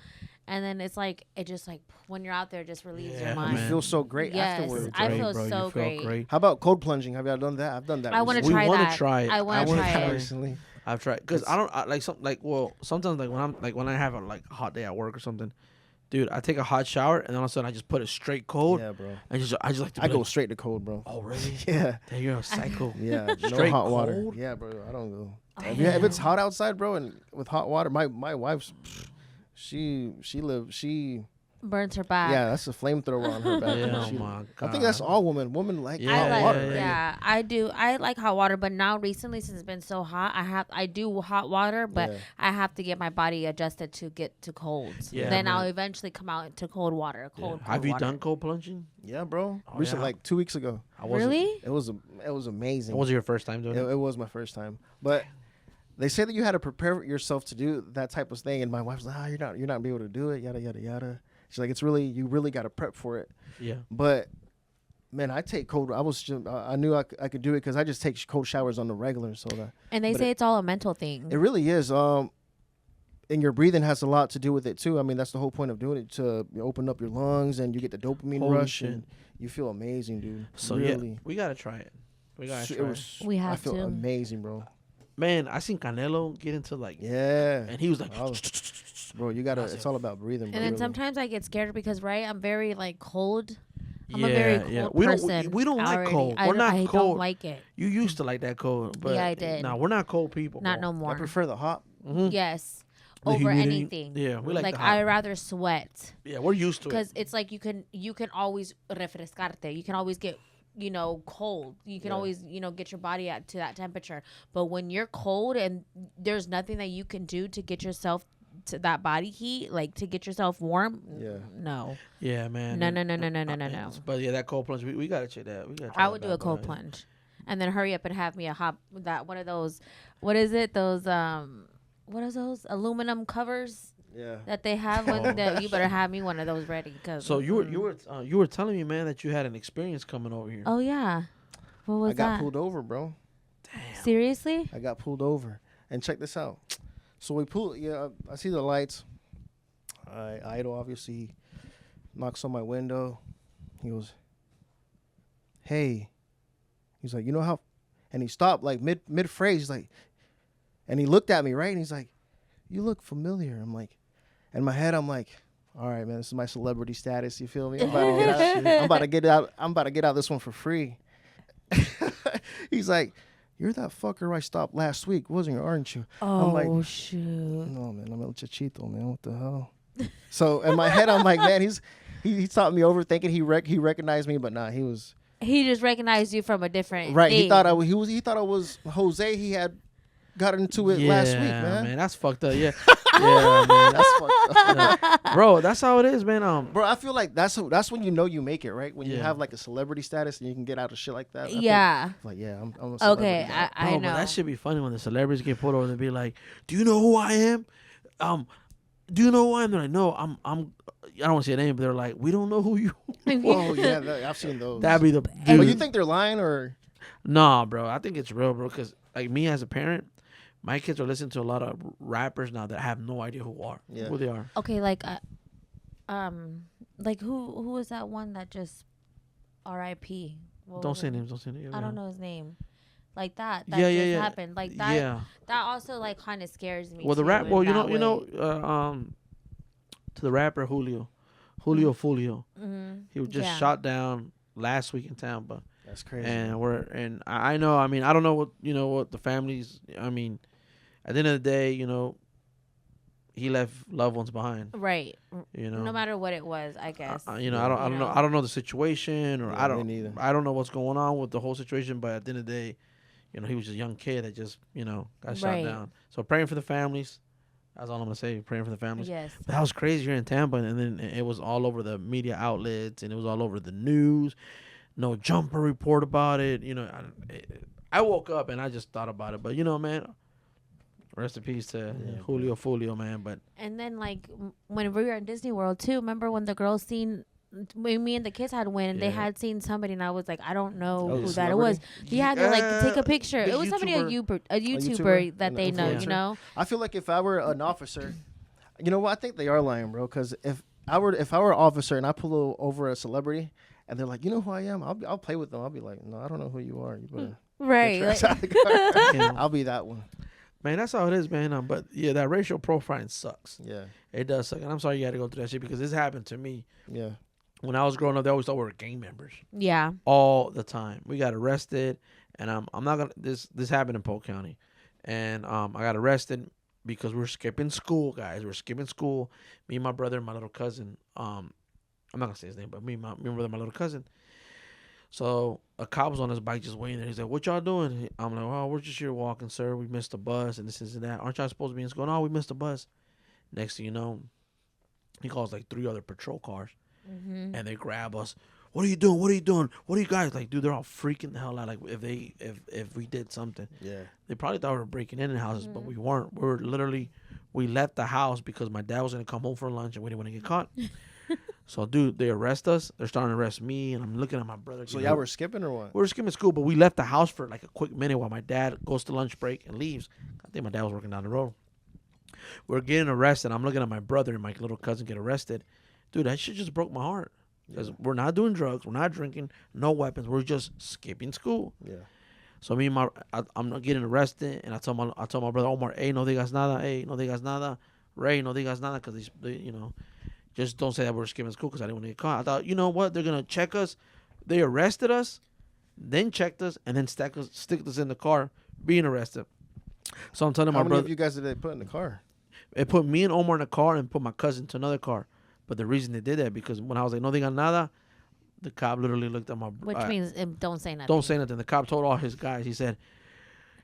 and then it's like it just like when you're out there, it just relieves Yeah, your You mind. man. feel so great Yes, afterwards. I right? feel bro, so you feel great. How about cold plunging? Have y'all done that? I've done that. I want to We try wanna that. try it. I I want to wanna try try it. it. recently. I've tried because I don't like something like sometimes like when I have a like hot day at work or something, dude, I take a hot shower and then all of a sudden I just put it straight cold. Yeah, bro. I just like to. I be go like, straight to cold, bro. oh really? Yeah. Damn, you're a psycho. Yeah, no Straight hot water. cold? Yeah, bro. I don't go. Oh, If it's yeah. hot outside, bro, and with hot water, my wife's she Burns her back. yeah, that's a flamethrower on her back. Yeah, bro. oh She- my I think that's God. all women. Women like Yeah, hot I like, water. yeah, right? I do. I like hot water, but now recently, since it's been so hot, I do hot water, but Yeah. I have to get my body adjusted to get to colds. Yeah, Then I'll man. eventually come out into cold water. Yeah. Cold. Have you water. done cold plunging? Yeah, bro. Oh, Recently, yeah. like 2 weeks ago. I wasn't. Really? It was amazing. It wasn't your first time doing it. It was my first time, but they say that you had to prepare yourself to do that type of thing. And my wife's like, you're not be able to do it. Yada yada yada. She's like, you really got to prep for it. Yeah. But man, I take cold. I knew I could do it because I just take cold showers on the regular. So that And they But say it's all a mental thing. it really is. And your breathing has a lot to do with it too. I mean, that's the whole point of doing it, to open up your lungs and you get the dopamine Holy rush shit. and you feel amazing, dude. So really. yeah, we gotta try it. We gotta It try it. was. We I have feel to. amazing, bro. Man, I seen Canelo get into like, Yeah, and he was like, Oh, bro, you gotta. It's all about breathing, bro. And then really. sometimes I get scared because I'm very like cold. I'm a Yeah, very cold yeah. We don't- person. we don't like already. cold. I We're don't- not I cold. don't like it. you used to like that cold, but Yeah, I did. Nah, we're not cold people. Not bro. no I more. prefer the hot. Mhm. Yes. The Over humidity. anything. Yeah, we like the I hot. rather sweat. Yeah, we're used to it. Because it's like you can always refrescarte. You can always get cold. You can Yeah. always get your body at to that temperature. But when you're cold and there's nothing that you can do to get yourself to that body heat, like to get yourself warm. Yeah. No. Yeah, man. No, and- no, no, no, no, no, no, no. But yeah, that cold plunge, we gotta check that. We gotta. try I that would do bad a cold boy. plunge, and then hurry up and have me one of those. What is it? Those what is those aluminum covers Yeah. that they have? When that you better have me one of those ready. Cause So you were telling me, man, that you had an experience coming over here. Oh yeah, what was I got that? pulled over, bro. Seriously? I got pulled over, and check this out. So we pull. Yeah, I see the lights. I idle. Obviously, he knocks on my window. He goes, "Hey," he's like, "You know how?" And he stopped like mid phrase. He's like, and he looked at me right, and he's like, "You look familiar." I'm like, in my head, I'm like, "All right, man, this is my celebrity status. You feel me? I'm about to get out. I'm about to get out. I'm about to get out this one for free." He's like, "You're that fucker I stopped last week, wasn't you? Aren't you?" Oh I'm like, shoot! "No, man, I'm El Chechito, man. What the hell?" So in my head, I'm like, "Man, he stopped me over, thinking he recognized me, but nah, he was He just recognized you from a different right. thing. He thought he thought I was Jose. He had got into it last week, man. That's fucked up. Yeah, yeah, man. That's fucked up. Bro, that's how it is, man. Bro, I feel like that's when you know you make it, right? When you Yeah. have like a celebrity status and you can get out of shit like that. I think, Yeah. like, yeah, I'm a celebrity Okay, now. I Bro, know. but that should be funny when the celebrities get pulled over and be like, "Do you know who I am? Do you know who I am?" They're like, "No, I'm." I don't want to say a name, but they're like, "We don't know who you." Oh yeah, I've seen those. That'd be the. But Dude. you think they're lying or? Nah, bro. I think it's real, bro. Because like me as a parent, My kids are listening to a lot of rappers now that have no idea who they are. Okay, like who was that one that just R.I.P. Don't say names. Don't say names. I don't know his name. Like that Yeah, just yeah. happened. Like that. Yeah. That also like kind of scares me. Well, the too, rap. in Well, that you know, way. to the rapper Julio Fulio. Mm-hmm. He was just shot down last week in Tampa. That's crazy. And I know. I mean, I don't know what the families. I mean, at the end of the day, he left loved ones behind. Right. No matter what it was, I guess. I don't know. I don't know the situation, or Yeah, me neither. I don't know what's going on with the whole situation. But at the end of the day, he was just a young kid that just got shot down. So praying for the families. That's all I'm gonna say. Praying for the families. Yes. But that was crazy here in Tampa, and then it was all over the media outlets, and it was all over the news. No Jumper report about it. I woke up and I just thought about it. But man, rest in peace to Julio Fulio, man. But and then like when we were in Disney World too, remember when the girls seen when me and the kids had went, they had seen somebody, and I was like, I don't know who that it was. He had to like take a picture. It was somebody a YouTuber that they know. Yeah. I feel like if I were an officer, you know what? I think they are lying, bro. Because if I were an officer and I pull over a celebrity and they're like, you know who I am? I'll play with them. I'll be like, no, I don't know who you are. You better right. get your ass out of the car. I'll be that one. Man, that's how it is, man. But yeah, that racial profiling sucks. Yeah, it does suck, and I'm sorry you had to go through that shit because this happened to me. Yeah. When I was growing up, they always thought we were gang members. Yeah. All the time. We got arrested, and I'm not gonna. This happened in Polk County, and I got arrested because we were skipping school, guys. We were skipping school. Me and my brother and my little cousin. I'm not gonna say his name, but me and my brother and my little cousin. So a cop was on his bike just waiting there. He's like, "What y'all doing?" I'm like, "Oh, we're just here walking, sir. We missed the bus and this and that. Aren't y'all supposed to be in school?" "No, we missed the bus." Next thing you know, he calls like 3 other patrol cars, and they grab us. "What are you doing? What are you doing? What are you guys like?" Dude, they're all freaking the hell out. Like if we did something, they probably thought we were breaking in houses, but we weren't. We left the house because my dad was gonna come home for lunch and we didn't want to get caught. So, dude, they arrest us. They're starting to arrest me, and I'm looking at my brother. So y'all were skipping or what? We were skipping school, but we left the house for like a quick minute while my dad goes to lunch break and leaves. I think my dad was working down the road. We're getting arrested. I'm looking at my brother and my little cousin get arrested. Dude, that shit just broke my heart. Because we're not doing drugs. We're not drinking. No weapons. We're just skipping school. Yeah. So I'm not getting arrested, and I told my brother Omar, "Hey, no digas nada. Hey, no digas nada. Ray, no digas nada," because they just don't say that we're skipping school because I didn't want to get caught. I thought, you know what? They're going to check us. They arrested us, then checked us, and then stick us in the car being arrested. So I'm telling my brother. How many of you guys did they put in the car? It put me and Omar in a car and put my cousin to another car. But the reason they did that, because when I was like, "No digan nada," the cop literally looked at my brother. Which means don't say nothing. Don't say nothing. The cop told all his guys, he said,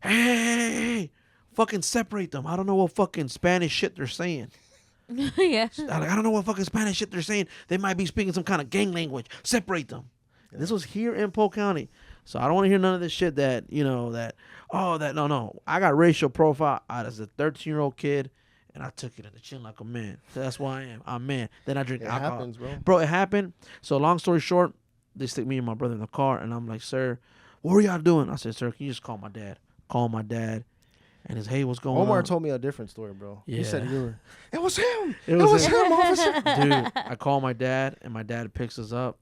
hey, fucking separate them. I don't know what fucking Spanish shit they're saying. Yeah. I don't know what fucking Spanish shit they're saying. They might be speaking some kind of gang language. Separate them. Yeah. This was here in Polk County. So I don't want to hear none of this shit no. I got racial profile out as a 13-year-old kid, and I took it in the chin like a man. That's why I am. I'm a man. Then I drink alcohol. It happens, bro. It happened. So long story short, they stick me and my brother in the car, and I'm like, "Sir, what are y'all doing?" I said, "Sir, can you just call my dad?" Call my dad. And his, "Hey, what's going on?" Omar told me a different story, bro. Yeah. He said it was him. It was him, officer. Dude, I call my dad, and my dad picks us up.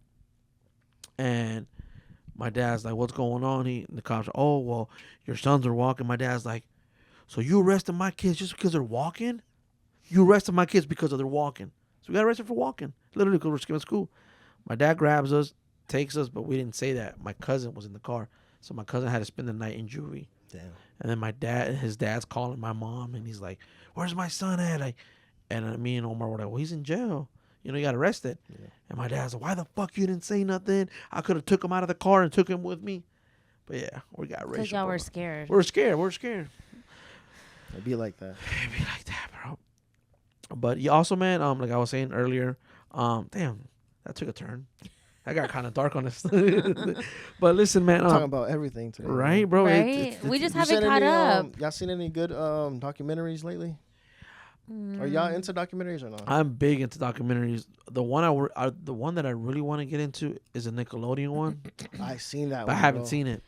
And my dad's like, "What's going on?" The cops are, "Oh, well, your sons are walking." My dad's like, "So you arrested my kids just because they're walking? You arrested my kids because of their walking." So we got arrested for walking, literally because we're skipping school. My dad grabs us, takes us, but we didn't say that. My cousin was in the car. So my cousin had to spend the night in juvie. Damn. And then his dad's calling my mom, and he's like, "Where's my son at?" And me and Omar were like, "Well, he's in jail. He got arrested." Yeah. And my dad's like, "Why the fuck you didn't say nothing? I could have took him out of the car and took him with me." But yeah, we got racial. Because y'all were scared. We're scared. It'd be like that. It'd be like that, bro. But you also, man, like I was saying earlier, damn, that took a turn. I got kind of dark on this. But listen, man. Talking about everything today. Right, bro? Right? We just haven't caught up. Y'all seen any good documentaries lately? Are y'all into documentaries or not? I'm big into documentaries. The one that I really want to get into is a Nickelodeon one. I seen that but one. I haven't seen it.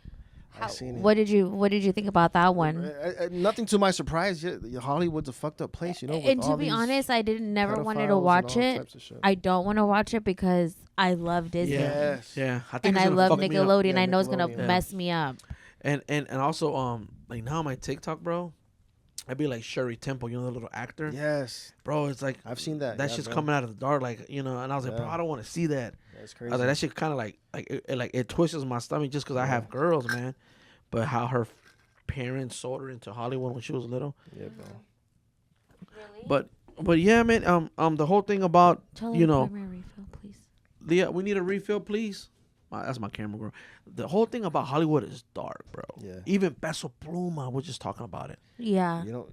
I've seen it. What did you think about that one? Nothing to my surprise. Hollywood's a fucked up place, you know. And to be honest, I didn't never wanted to watch it. I don't want to watch it because I love Disney. Yes. Yeah. I And it's I gonna love fuck me up. Nickelodeon. Yeah, I know it's gonna Nickelodeon. mess me up. And also like now my TikTok, bro, I'd be like Sherry Temple, you know, the little actor. Yes. Bro, it's like I've seen that. that yeah, shit's bro. coming out of the dark, like, you know. And I was like, bro, Yeah. I don't want to see that. That's I crazy. was like, that shit kind of like it twists my stomach just because I have girls, man. But how her parents sold her into Hollywood when she was little. Yeah, bro. Really? But yeah, man. The whole thing about Tell you her to know, pour me a refill, please. Leah, we need a refill, please. That's my camera girl. The whole thing about Hollywood is dark, bro. Yeah. Even Peso Pluma was just talking about it. Yeah. You know,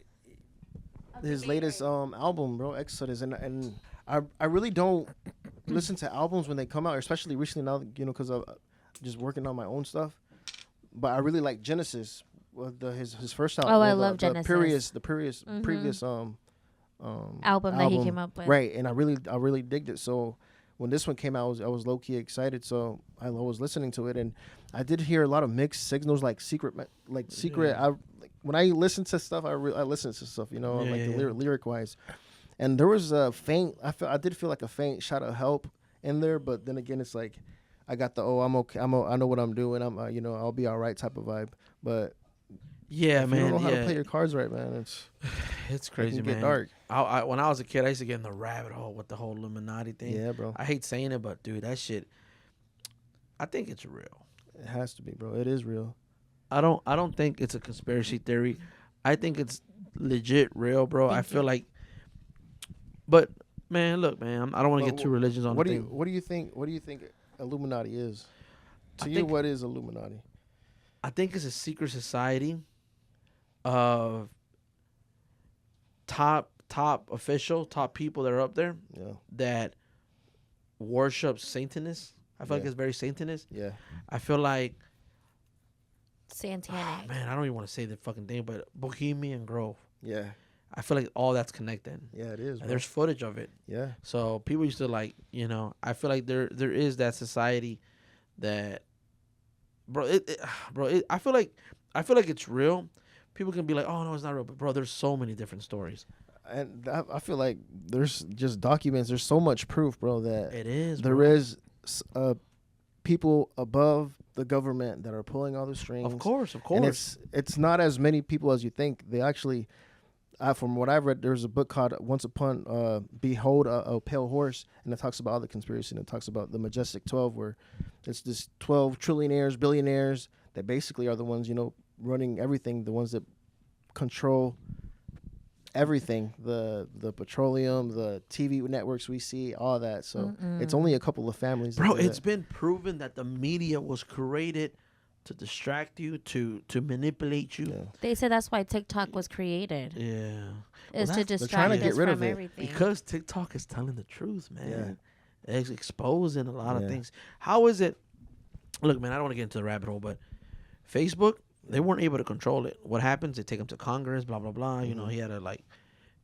his latest album, bro, Exodus, and I really don't listen to albums when they come out, especially recently now, you know, because I'm just working on my own stuff. But I really like Genesis, his first album. Oh, I love Genesis. The previous Album that he came up with. right? And I really digged it. So when this one came out, I was low key excited. So I was listening to it, and I did hear a lot of mixed signals, like secret. When I listen to stuff, I listen to stuff, you know, lyric wise. And there was a faint. I did feel like a faint shot of help in there, but then again, it's like I got the I'm okay. I know what I'm doing. I'm you know, I'll be all right type of vibe. But Yeah, if man. you don't know how yeah. to play your cards right, man, It's it crazy, can man. get dark. When I was a kid, I used to get in the rabbit hole with the whole Illuminati thing. Yeah, bro. I hate saying it, but dude, that shit. I think it's real. It has to be, bro. It is real. I don't think it's a conspiracy theory. I think it's legit real, bro. I feel like. But man, look, man, I don't want to get too religious on What the do you thing. What do you think? What do you think Illuminati is? I To you, think- what is Illuminati? I think it's a secret society of top people that are up there Yeah, that worship Satanists. I feel like Yeah. it's very Satanist. yeah, I feel like, Santanic. man, I don't even want to say the fucking thing, but Bohemian Grove. yeah, I feel like all that's connected. yeah. It is. And Bro. there's footage of it. Yeah, So people used to like, you know, I feel like there is that society that, I feel like it's real. People can be like, oh no, it's not real, but bro, there's so many different stories. and I feel like there's just documents. There's so much proof, bro, that It is. there bro. is people above the government that are pulling all the strings. Of course. And it's not as many people as you think. They actually, from what I've read, there's a book called Once Upon Behold a Pale Horse, and it talks about all the conspiracy, and it talks about the Majestic 12, where it's this 12 trillionaires, billionaires that basically are the ones, you know, running everything, the ones that control everything, the petroleum, the TV networks we see, all that. So it's only a couple of families. that Bro, do it's that. been proven that the media was created to distract you, to manipulate you. Yeah. They said that's why TikTok was created. Yeah. Is to that's- distract trying to us get rid from of it everything. Because TikTok is telling the truth, man. It's exposing a lot of Yeah. things. How is it? Look, man, I don't want to get into the rabbit hole, but Facebook, they weren't able to control it. What happens? They take them to Congress, blah, blah, blah. You know, he had to, like,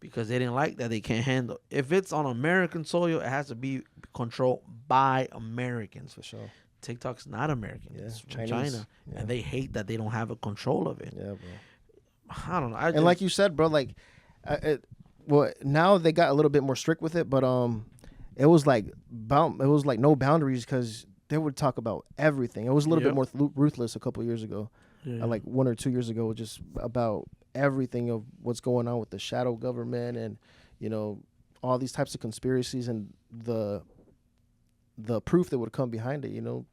because they didn't like that, they can't handle. If it's on American soil, it has to be controlled by Americans. For sure. TikTok's not American. Yeah, It's from Chinese. China. Yeah. And they hate that they don't have a control of it. Yeah, bro. I don't know. And like you said, bro, like, now they got a little bit more strict with it, but it was like no boundaries because they would talk about everything. It was a little bit more ruthless a couple of years ago, like 1 or 2 years ago, just about everything of what's going on with the shadow government and, you know, all these types of conspiracies and the proof that would come behind it, you know.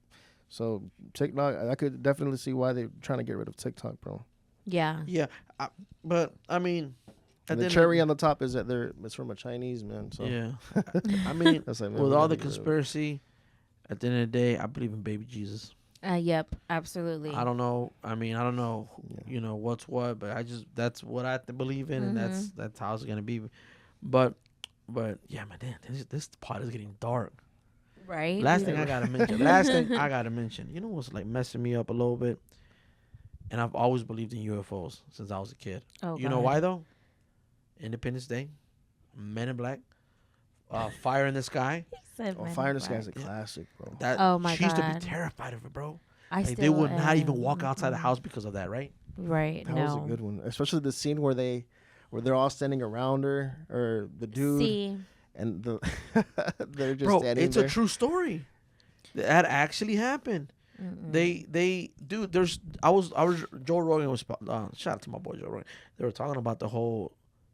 So TikTok, I could definitely see why they're trying to get rid of TikTok, bro. Yeah. Yeah. But, I mean. And the cherry on the top is that it's from a Chinese man. So Yeah. I mean, That's like, man, with we all gotta the get rid of it. conspiracy, at the end of the day, I believe in baby Jesus. Yep. Absolutely. I don't know. I mean, I don't know, Yeah. you know, what's what, but that's what I believe in, and Mm-hmm. that's how it's gonna be. But yeah, man, damn, this pot is getting dark. Right. Last thing I gotta mention. You know what's like messing me up a little bit? And I've always believed in UFOs since I was a kid. Oh, You know God. why though? Independence Day, Men in Black, Fire in the Sky. Said Men Fire in in the Sky is a Black. classic, bro. That Oh, my she used to be God. terrified of it, bro. I Like still they would not even am. walk outside the Mm-mm. house because of that, right? Right. That no. was a good one, especially the scene where they're all standing around her or the dude See, and they're just Bro, standing it's there. a true story. That actually happened. They dude. I was Joe Rogan was shout out to my boy Joe Rogan. They were talking about the whole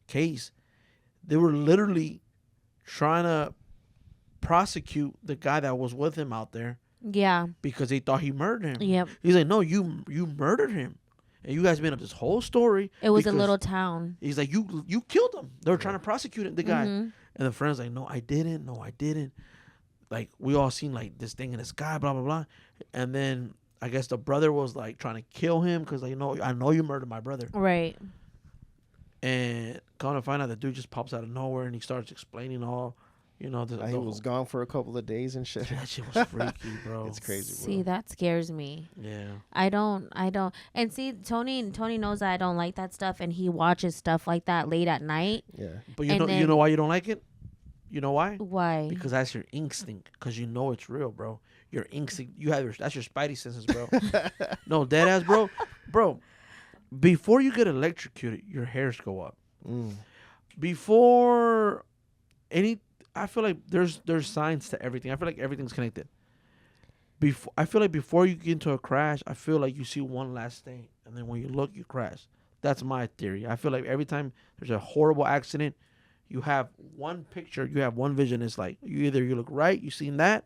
case. They were literally trying to prosecute the guy that was with him out there yeah. because they thought he murdered him. Yep. He's like, no, you murdered him, and you guys made up this whole story. It was a because-" little town. He's like, you killed him. They were trying to prosecute the guy, Mhm. and the friend's like, no, I didn't. No, I didn't. Like we all seen like this thing in the sky, blah blah blah, and then I guess the brother was like trying to kill him because like, I know you murdered my brother, Right. and come to find out the dude just pops out of nowhere and he starts explaining all, He was gone for a couple of days and shit. That shit was freaky, bro. It's crazy, bro. See, that scares me. Yeah. I don't. And see, Tony knows that I don't like that stuff, and he watches stuff like that late at night. Yeah. But And you then- know why you don't like it? You know why? Why? Because that's your instinct. Because you know it's real, bro. Your instinct. That's your spidey senses, bro. No, dead ass, bro. Bro, before you get electrocuted, your hairs go up. Before I feel like there's signs to everything. I feel like everything's connected. I feel like before you get into a crash, I feel like you see one last thing, and then when you look, you crash. That's my theory. I feel like every time there's a horrible accident, you have one picture, you have one vision. It's like you look right, you seen that,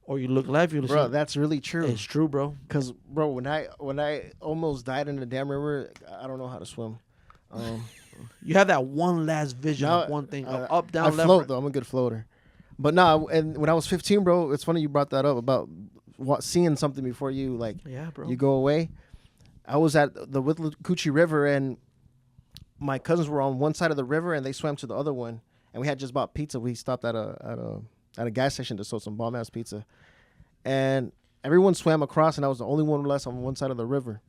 or you look left, you look. Bro, that's really true. It's true, bro. Cause bro, when I almost died in the damn river, I don't know how to swim. You have that one last vision Now, of one thing, up, down, I left. float right. though. I'm a good floater. But no, and when I was 15, bro, it's funny you brought that up about seeing something before you Yeah, bro. you go away. I was at the Withlacoochee River, and my cousins were on one side of the river, and they swam to the other one. And we had just bought pizza. We stopped at a gas station to sell some bomb ass pizza, and everyone swam across, and I was the only one left on one side of the river.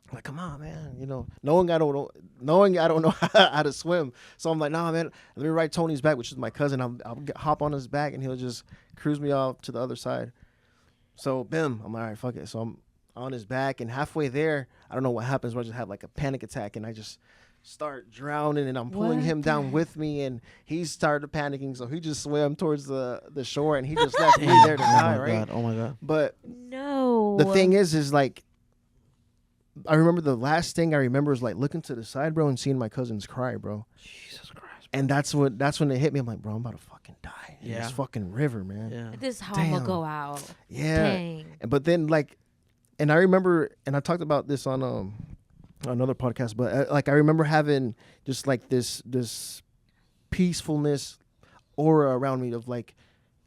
I'm like, come on, man, knowing I don't know how to swim. So I'm like, nah, man, let me ride Tony's back, which is my cousin. I'll hop on his back, and he'll just cruise me off to the other side. So, bim, I'm like, all right, fuck it. So I'm on his back, and halfway there, I don't know what happens, but I just have like a panic attack, and I just start drowning, and I'm pulling What him down the- with me, and he started panicking, so he just swam towards the shore, and he just left me there to die, right? God, oh my god. But No. the thing is like, I remember the last thing I remember is like looking to the side, bro, and seeing my cousins cry, bro. Jesus Christ. And that's when it hit me. I'm like, bro, I'm about to fucking die in Yeah. this fucking river, man. Yeah. This is how I'm gonna Damn. go out. Yeah. Dang. But then and I remember, and I talked about this on another podcast, but I remember having just like this peacefulness aura around me of like,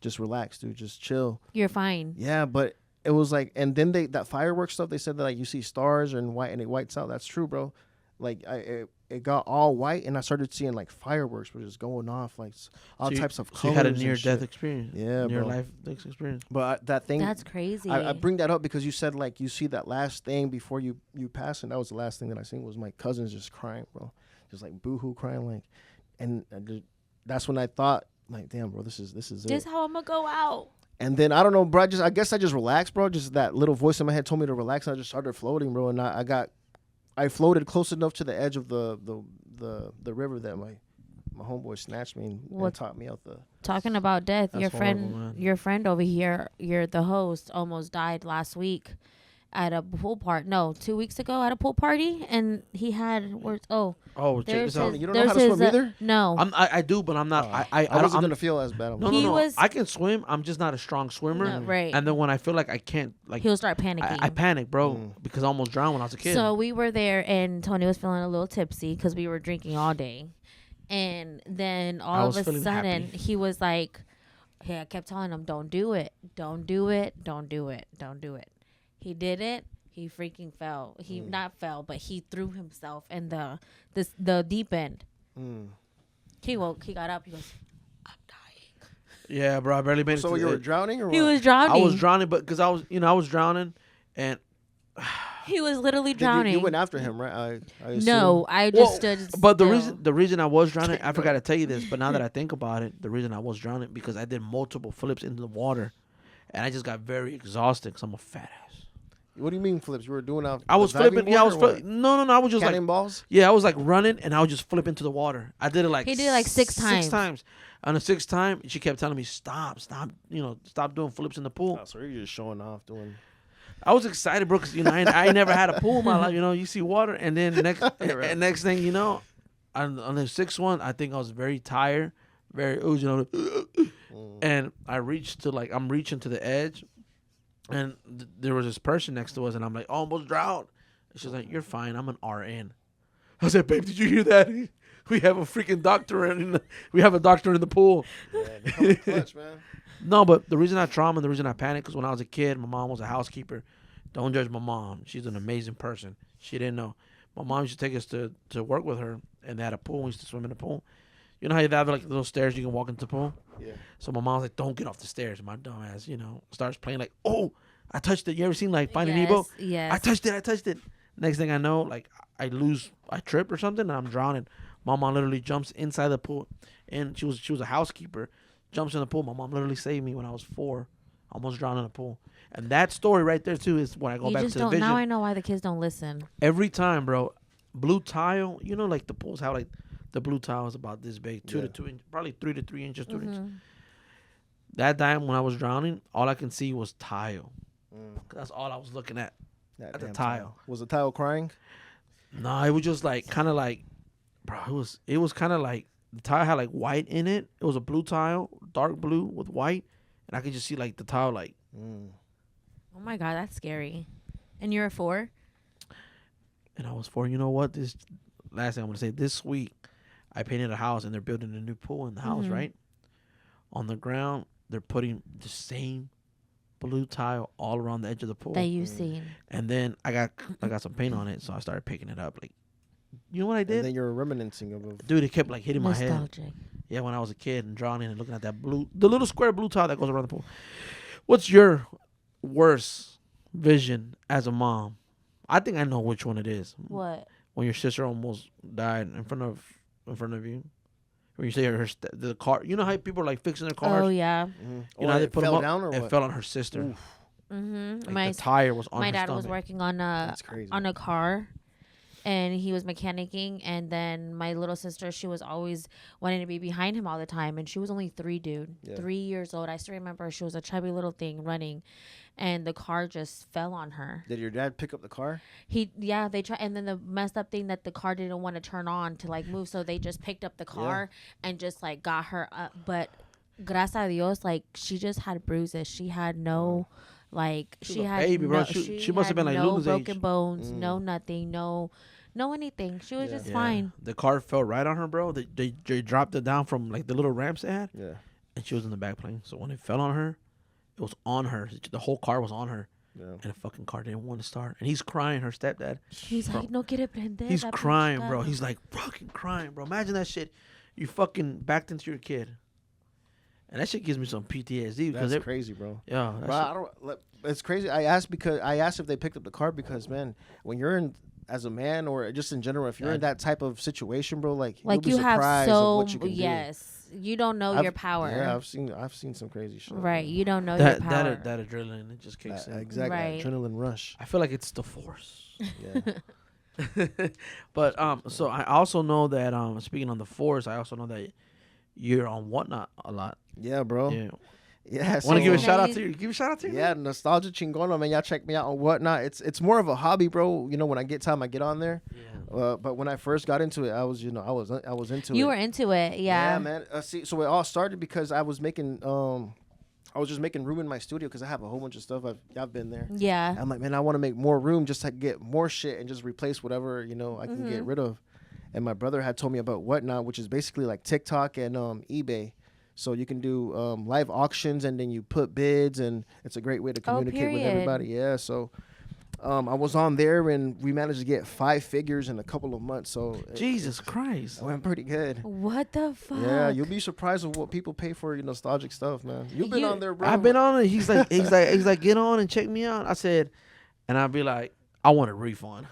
just relax, dude, just chill. You're fine. Yeah, but it was like, and then that fireworks stuff, they said that like you see stars and white, and it whites out. That's true, bro. Like it got all white, and I started seeing like fireworks were just going off, like all types of colors. So you had a and near shit. death experience. Yeah, near bro. life experience. But that thing, That's crazy. I bring that up because you said like you see that last thing before you pass, and that was the last thing that I seen was my cousins just crying, bro, just like boohoo crying, like, and that's when I thought like, damn, bro, this is This it. how I'm gonna go out. And then I don't know, bro. I guess I just relaxed, bro. Just that little voice in my head told me to relax, and I just started floating, bro. And I floated close enough to the edge of the river that my homeboy snatched me and What- taught me out the. Talking about death, That's your horrible, friend, man. your friend over here, you're the host, almost died last week at a pool party. No, 2 weeks ago at a pool party, and he had words. Oh, Oh, check there's this out. his, You don't know there's how to his, swim either? No, I do, but I'm not. I wasn't I'm, gonna feel as bad. No, He no, no. was- I can swim. I'm just not a strong swimmer. No, right. And then when I feel like I can't, like, he'll start panicking. I panic, bro, because I almost drowned when I was a kid. So we were there, and Tony was feeling a little tipsy because we were drinking all day. And then I all was of a feeling sudden, happy. he was like, hey, I kept telling him, don't do it. Don't do it. Don't do it. Don't do it. He did it. He freaking fell. He not fell, but he threw himself in the deep end. He woke. He got up. He goes, I'm dying. yeah, bro, I barely made it. So to you the were edge. drowning, or He what? was drowning. I was drowning, but because I was drowning, and He was literally Did you- drowning. You went after him, right? I assume. No, I just stood. But the still. reason I was drowning, I forgot to tell you this, but now that I think about it, the reason I was drowning because I did multiple flips into the water, and I just got very exhausted because I'm a fat ass. What do you mean flips? You were doing out. I was flipping. Yeah, I was flipping. No. I was just cannonballs. Yeah, I was like running, and I would just flip into the water. I did it like He did it like 6 times. 6 times. On the 6th time, she kept telling me, "Stop, stop doing flips in the pool." Oh, so you're just showing off doing. I was excited, bro, because I never had a pool in my life. You see water, and then and next thing you know, on the 6th one, I think I was very tired, very and I'm reaching to the edge, and there was this person next to us, and I'm like, almost drowned. And she's like, "You're fine. I'm an RN." I said, "Babe, did you hear that? We have a freaking doctor we have a doctor in the pool." Yeah, they come in clutch, man. No, but the reason I trauma, the reason I panicked, because when I was a kid, my mom was a housekeeper. Don't judge my mom. She's an amazing person. She didn't know. My mom used to take us to work with her, and they had a pool. We used to swim in the pool. You know how they have like little stairs you can walk into the pool? Yeah. So my mom's like, "Don't get off the stairs." My dumb ass, starts playing like, "Oh, I touched it." You ever seen like Finding Nemo? Yes. I touched it. Next thing I know, like I trip or something, and I'm drowning. My mom literally jumps inside the pool, and she was a housekeeper. Jumps in the pool. My mom literally saved me when I was 4. Almost drowned in the pool. And that story right there too is when I go back to the vision. Now I know why the kids don't listen. Every time, bro, blue tile. Like the pools, how like the blue tile is about this big, 2 to 2 inches, probably 3 to 3 inches, 2 inches. That time when I was drowning, all I can see was tile. That's all I was looking at the tile. Was the tile crying? No, it was just like kind of like, bro. It was kind of like the tile had like white in it. It was a blue tile, dark blue with white, and I could just see like the tile like. Oh my God, that's scary. And you're a 4? And I was 4. You know what? This last thing I'm gonna say. This week, I painted a house, and they're building a new pool in the house. Right on the ground, they're putting the same blue tile all around the edge of the pool that you've seen. And then I got some paint on it, so I started picking it up. Like, you know what I did? And then you're reminiscing of. Dude, it kept like hitting my head. Nostalgic. Yeah, when I was a kid and drowning and looking at the little square blue tile that goes around the pool. What's your worst vision as a mom? I think I know which one it is. What? When your sister almost died in front of you. When you say the car, you know how people are like fixing their cars. Oh yeah. You know how they put fell them up? down or it what? fell on her sister. Like the tire was on her My dad stomach. was working on a car, and he was mechanicking, and then my little sister, she was always wanting to be behind him all the time, and she was only 3, dude. Yeah. 3 years old. I still remember she was a chubby little thing running, and the car just fell on her. Did your dad pick up the car? They tried, and then the messed up thing that the car didn't want to turn on to like move, so they just picked up the car and just like got her up. But gracias a Dios, like she just had bruises. She had no, like she had baby, bro. She must have been like no Luna's broken age. bones, no nothing, no anything. She was just fine. The car fell right on her, bro. They dropped it down from like the little ramps they had. Yeah. And she was in the back plane. So when it fell on her, it was on her. The whole car was on her. Yeah. And the fucking car didn't want to start. And he's crying, her stepdad. He's like, no quiere prender. He's crying, bro. He's like fucking crying, bro. Imagine that shit. You fucking backed into your kid. And that shit gives me some PTSD. That's crazy, bro. Yeah. It's crazy. I asked if they picked up the car because, man, when you're in, as a man or just in general, if you're in that type of situation, bro, like you'll be surprised of what you can do. You don't know your power. Yeah, I've seen some crazy shit. Right, you don't know your power. That adrenaline, it just kicks in. Exactly, right. Adrenaline rush. I feel like it's the force. Yeah. But so I also know that speaking on the force, I also know that you're on Whatnot a lot. Yeah, bro. Yeah. Want to give a shout out to you? Give a shout out to you. Yeah, Nostalgia Chingono, man. Y'all check me out on Whatnot. It's more of a hobby, bro. You know, when I get time, I get on there. Yeah. But when I first got into it, I was into it. You were into it, yeah. Yeah, man. So it all started because I was making I was just making room in my studio because I have a whole bunch of stuff. I've been there. Yeah. I'm like, man, I want to make more room just to get more shit and just replace whatever I can get rid of. And my brother had told me about Whatnot, which is basically like TikTok and eBay. So you can do live auctions, and then you put bids, and it's a great way to communicate with everybody. Yeah, so I was on there, and we managed to get 5 figures in a couple of months. So Jesus Christ, I went pretty good. What the fuck? Yeah, you'll be surprised of what people pay for nostalgic stuff, man. You've been on there, bro. I've been on it. He's like, get on and check me out. I said, and I'd be like, I want a refund.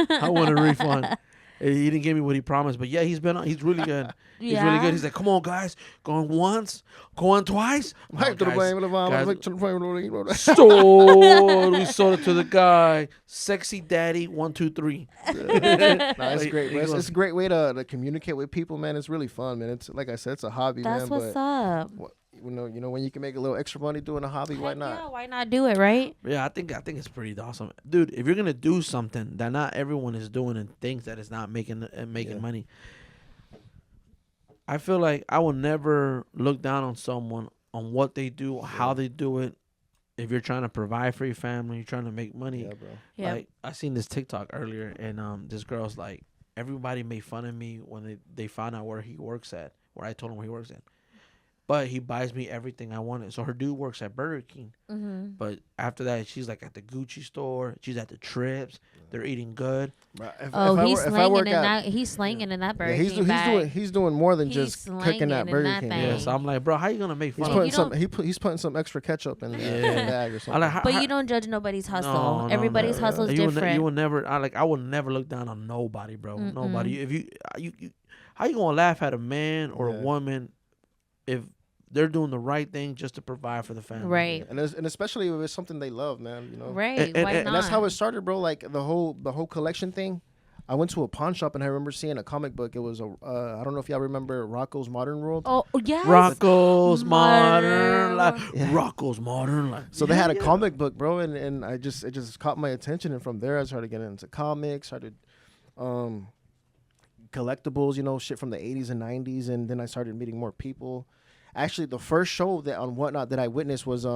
I want a refund. He didn't give me what he promised, but yeah, he's really good. He's really Yeah. good. He's like, come on, guys, going once, going twice. Mike to the blame, Mike to the blame. So we sold it to the guy. Sexy Daddy 1 2 3. It's great. Man. It's a great way to communicate with people, man. It's really fun, man. It's like I said, it's a hobby, That's man. what's up. You know, when you can make a little extra money doing a hobby, why Heck not? Yeah, why not do it, right? Yeah, I think it's pretty awesome, dude. If you're gonna do something that not everyone is doing and thinks that it's not making money, I feel like I will never look down on someone on what they do, how they do it. If you're trying to provide for your family, you're trying to make money. Yeah, bro. Yeah. Like I seen this TikTok earlier, and this girl's like, everybody made fun of me when they found out where he works at, where I told him where he works at. But he buys me everything I wanted. So her dude works at Burger King. Mm-hmm. But after that, she's like at the Gucci store. She's at the Trips. They're eating good. He's slanging in that Burger King. He's doing more than just cooking at Burger King. Yeah, so I'm like, bro, how you gonna make fun? He's putting some extra ketchup in the bag or something. But you don't judge nobody's hustle. No, Everybody's hustle is different. You will never. I will never look down on nobody, bro. Mm-mm. Nobody. If you, how you gonna laugh at a man or a woman if they're doing the right thing just to provide for the family, right? And especially if it's something they love, man. You know, right? Why not? And that's how it started, bro. Like the whole collection thing. I went to a pawn shop and I remember seeing a comic book. It was I don't know if y'all remember Rocco's Modern World. Oh yes, Rocco's Modern Life. Rocco's Modern Life. So they had a comic book, bro, and it just caught my attention. And from there, I started getting into comics, started collectibles, you know, shit from the 80s and 90s, and then I started meeting more people. Actually, the first show that on Whatnot that I witnessed was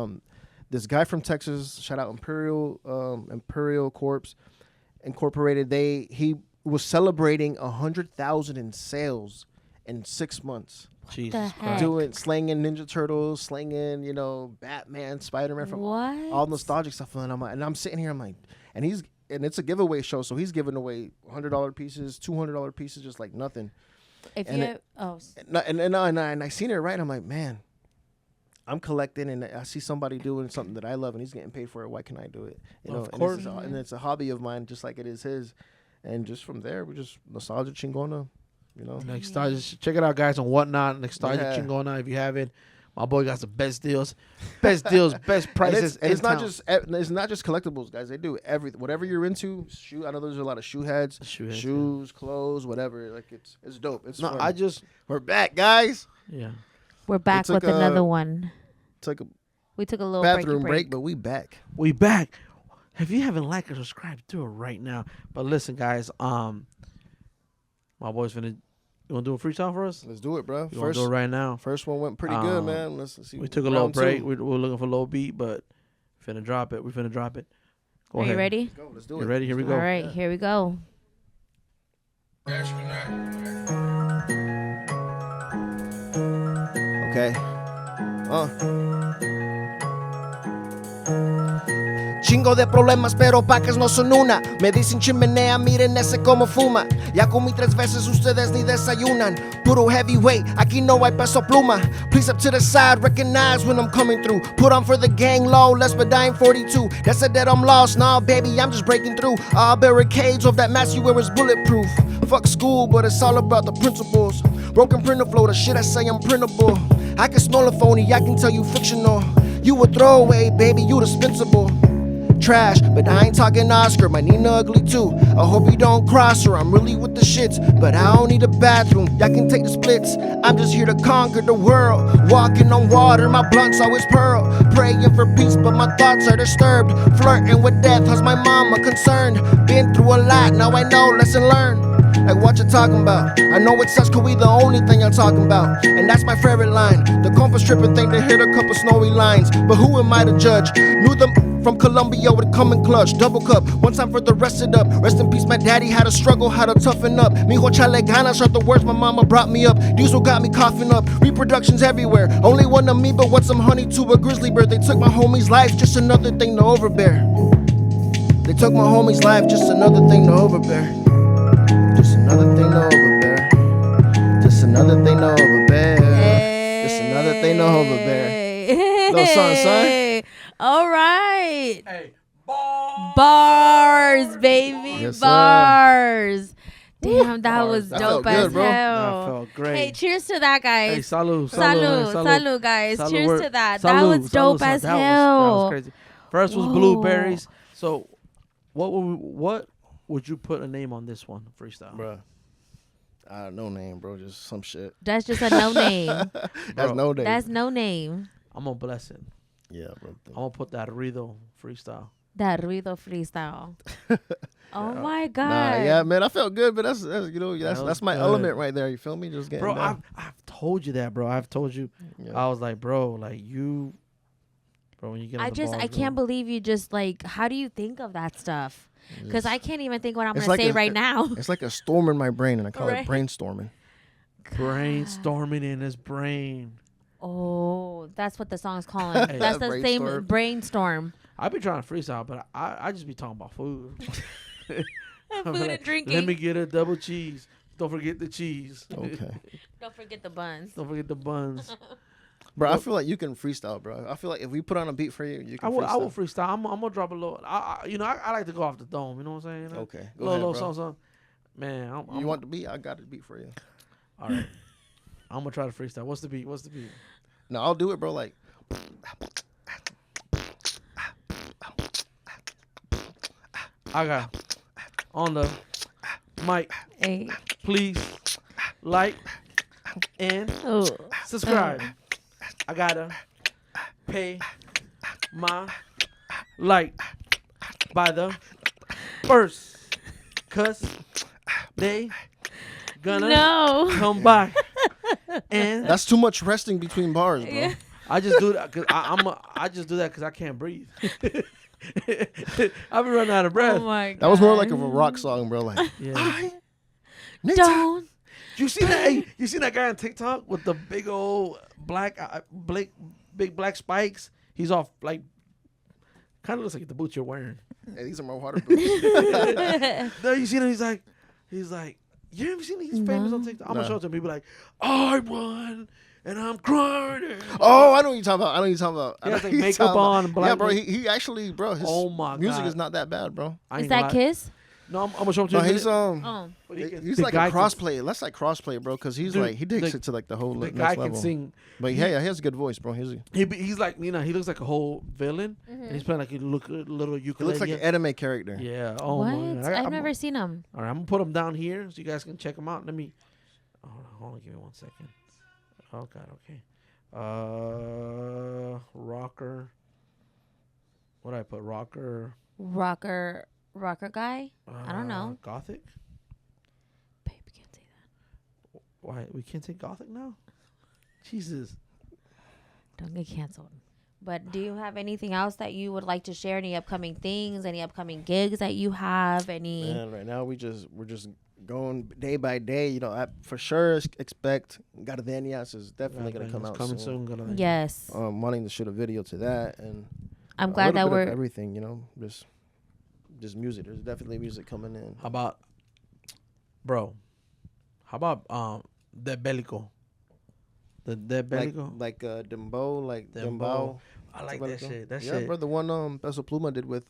this guy from Texas. Shout out Imperial Corpse Incorporated. He was celebrating 100,000 in sales in 6 months. Jesus Christ. Doing slanging Ninja Turtles, slanging, you know, Batman, Spider-Man, from all nostalgic stuff. And I'm sitting here, I'm like, and it's a giveaway show, so he's giving away $100 pieces, $200 pieces, just like nothing. And I seen it right, and I'm like, man, I'm collecting, and I see somebody doing something that I love, and he's getting paid for it. Why can't I do it? You know, of course. And it's a hobby of mine, just like it is his. And just from there, we just nostalgia chingona, you know. Nostalgia, check it out, guys, on Whatnot. Nostalgia chingona. If you haven't, my boy got the best deals, best prices. And it's not just collectibles, guys. They do everything, whatever you're into. I know there's a lot of shoe heads, shoes, clothes, whatever. Like it's dope. It's fun. We're back, guys. Yeah, we're back with another one. We took a little bathroom break, but we back. We back. If you haven't liked or subscribed, do it right now. But listen, guys, my boy's finna. You want to do a freestyle for us? Let's do it, bro. You want to do it right now? First one went pretty good, man. Let's see. We took a little break. We're looking for a little beat, but finna drop it. We finna drop it. Go ahead. You ready? Go. Let's do it. You ready? Here we go. All right, here we go. Okay. Chingo de problemas, pero pacas no son una. Me dicen chimenea, miren ese como fuma. Ya comí 3 veces, ustedes ni desayunan. Puro heavyweight, aquí no hay peso pluma. Please up to the side, recognize when I'm coming through. Put on for the gang low, let's but die in 42. That said that I'm lost, nah baby, I'm just breaking through. All barricades of that mask you wear is bulletproof. Fuck school, but it's all about the principles. Broken printer flow, the shit I say I'm printable. I can smell a phony, I can tell you fictional. You a throwaway, baby, you dispensable. Trash, but I ain't talking Oscar, my Nina ugly too. I hope you don't cross her, I'm really with the shits, but I don't need a bathroom, y'all can take the splits. I'm just here to conquer the world, walking on water, my blunt's always pearl. Praying for peace, but my thoughts are disturbed. Flirting with death, how's my mama concerned? Been through a lot, now I know, lesson learned. Like what you talking about? I know it sucks, cause we the only thing y'all talking about. And that's my favorite line. The compass tripping thing to hit a couple snowy lines. But who am I to judge? Knew them from Colombia with a coming clutch. Double cup, one time for the rest it up. Rest in peace, my daddy had to struggle, had to toughen up. Mijo chale ganas are the words my mama brought me up. Diesel got me coughing up, reproductions everywhere. Only one of me, but want some honey to a grizzly bird. They took my homie's life, just another thing to overbear. They took my homie's life, just another thing to overbear. Just another thing to overbear. Just another thing to overbear. Hey. Just another thing to overbear. Hey. Little son. All right. Hey, bars, baby. Yes, bars. Damn, that Bars. was That dope felt good, as bro. hell. That felt great. Hey, cheers to that, Hey, guys. salud, Salud, salud, salud, guys. Salud, Cheers we're- to that. salud, That was dope salud, as that hell. was crazy. First was Whoa. blueberries. So, what would you put a name on this one freestyle? Bro. No name, bro. Just some shit. That's just a no name. That's no name. That's no name. I'm gonna bless it. Yeah, bro. I'm gonna put that Ruido freestyle. That Ruido freestyle. Oh my god. Nah, yeah, man. I felt good, but that's you know That was that's my good. element right there. You feel me? Just getting Bro, down. I've told you that, bro. I've told you. Yeah. I was like, bro, like you, bro. When you get, on the I bars, can't bro. believe you just like. How do you think of that stuff? Because I can't even think what I'm It's gonna like say a- right now. It's like a storm in my brain, and I call Right. it brainstorming. Brainstorming in his brain. Oh, that's what the song's calling. Hey. That's the same Brainstorm. brainstorm. I be trying to freestyle, but I just be talking about food. I'm Food like, and drinking. Let me get a double cheese. Don't forget the cheese. Okay, Don't forget the buns. Don't forget the buns. bro. I feel like you can freestyle, bro. I feel like if we put on a beat for you, you can. I will freestyle. freestyle. I'm gonna drop a little. I like to go off the dome. You know what I'm saying? You know? Okay, go Little ahead, bro. song. Man, I'm, You want the beat? I got the beat for you. all right. I'm gonna try to freestyle. What's the beat? No, I'll do it, bro. Like, I got on the mic. Hey. Please like and Oh. subscribe. I gotta pay my light by the first, cause they gonna No. come by. And that's too much resting between bars, bro. Yeah. I just do that because I just do that because I can't breathe. I've been running out of breath. Oh my god. That was more like of a rock song, bro. Like, Yeah. Don't. You see that? Hey, you see that guy on TikTok with the big old big black spikes? He's off like, kind of looks like the boots you're wearing. hey, these are my water boots. No, you see him? He's like, you ever seen he's famous on TikTok? I'm gonna No. show it to people like, I won and I'm crying. Oh, I know what you're talking about. I know what you're talking about. He I know has, like, what you're makeup talking about. on and black Yeah, bro. make- He actually, bro. His Oh my music God. is not that bad, bro. I Is ain't that gonna lie. Kiss? No, I'm gonna show him to No, you. he's Oh. But he can- he's the like guy a can- crossplay. That's like crossplay, bro. Because he's Dude, like he takes the- it to like the whole The next guy level. can sing. But yeah, he has a good voice, bro. He's like, you know, he looks like a whole villain, and he's playing like a little He ukulele. looks like an anime character. Yeah. Oh What? my God. I've never seen him. All right, I'm gonna put him down here so you guys can check him out. Let me. Oh, hold on, give me 1 second. Oh God. Okay. Rocker. What did I put? Rocker. Rocker guy? I don't know. Gothic. Babe, you can't say that. Why we can't say Gothic now? Jesus. Don't get canceled. But do you have anything else that you would like to share? Any upcoming things? Any upcoming gigs that you have? Any? Man, right now we're just going day by day. You know, I for sure expect Gardenias is definitely gonna come out Coming soon. soon. Yes. Wanting to shoot a video to that, and I'm a glad little that bit of we're. everything. You know, just music. There's definitely music coming in. How about, bro? How about De Bellico? The De Bellico. Like Dembow, like Dembow. Dembow. I like that shit. That yeah, shit. bro. The one Peso Pluma did with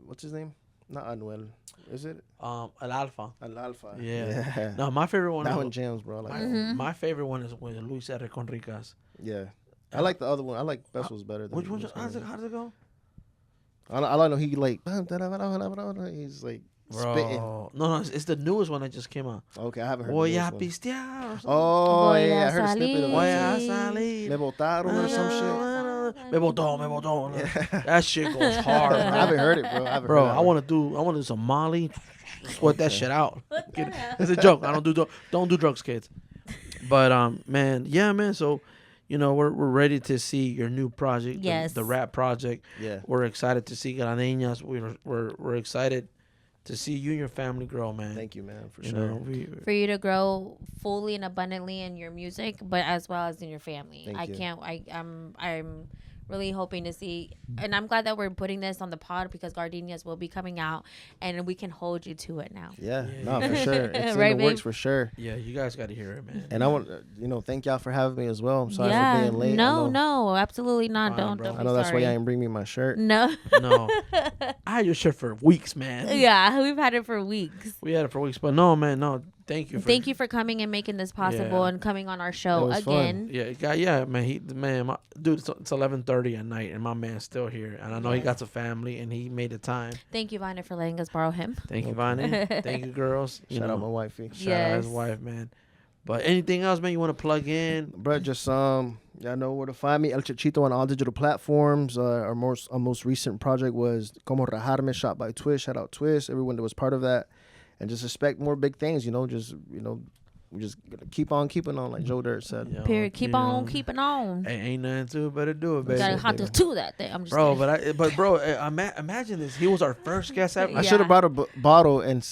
what's his name? Not Anuel. Is it El Alfa. Al Alfa? Yeah. No, my favorite one. that is- one jams, bro. I like my, that one. my favorite one is with Luis R. Conricas. Yeah. I like the other one. I like Peso's better. Than Which one? Luis How does Conricas. it go? I know he like he's like spitting. Bro, no, it's the newest one that just came out. Okay, I haven't heard. Voy the a newest one. pistear. or something. Oh Voy yeah, a I heard a snippet of Voy it. a salir. Me botaron or some shit. Me botó. Yeah. That shit goes hard, I bro. haven't heard it, bro. Bro, I want to do some Molly, sweat that shit out. It's a joke. I don't do drugs, kids. But man, yeah, man. So, you know, we're ready to see your new project, Yes. the rap project. Yeah. We're excited to see Graneñas. We're excited to see you and your family grow, man. Thank you, man, for You sure. know, For you to grow fully and abundantly in your music, but as well as in your family. Thank I you. can't. I'm really hoping to see. And I'm glad that we're putting this on the pod because Gardenias will be coming out, and we can hold you to it now. Yeah, Yeah, no, yeah. for sure. It's Right, in the works babe? for sure. Yeah, you guys got to hear it, man. And I want thank y'all for having me as well. I'm sorry yeah, for being late. no, absolutely not. Fine, Don't bro. be I know that's why sorry. y'all didn't bring me my shirt. No. No, I had your shirt for weeks, man. Yeah, we've had it for weeks. We had it for weeks, but no, man, no. Thank you. Thank you for coming and making this possible Yeah. and coming on our It show was Yeah, again. man. Dude, it's 11:30 at night, and my man's still here, and I know he got a family, and he made the time. Thank you, Vina, for letting us borrow him. Thank you, Okay. Vanya. Thank you, girls. Shout out my wifey. Shout out his Yes. wife, man. But anything else, man? You want to plug in? Bro, just y'all know where to find me. El Chechito on all digital platforms. Our most recent project was Como Rajarme, shot by Twist. Shout out Twist, everyone that was part of that, and just expect more big things. We just gotta keep on keeping on, like Joe Dirt said. You know, Period. Keep you on know, keeping on. Ain't nothing to it, better do it, baby. Gotta it, have to baby. do that thing. I'm just Bro, kidding. but imagine this. He was our first guest ever. I Yeah. should have brought a bottle, and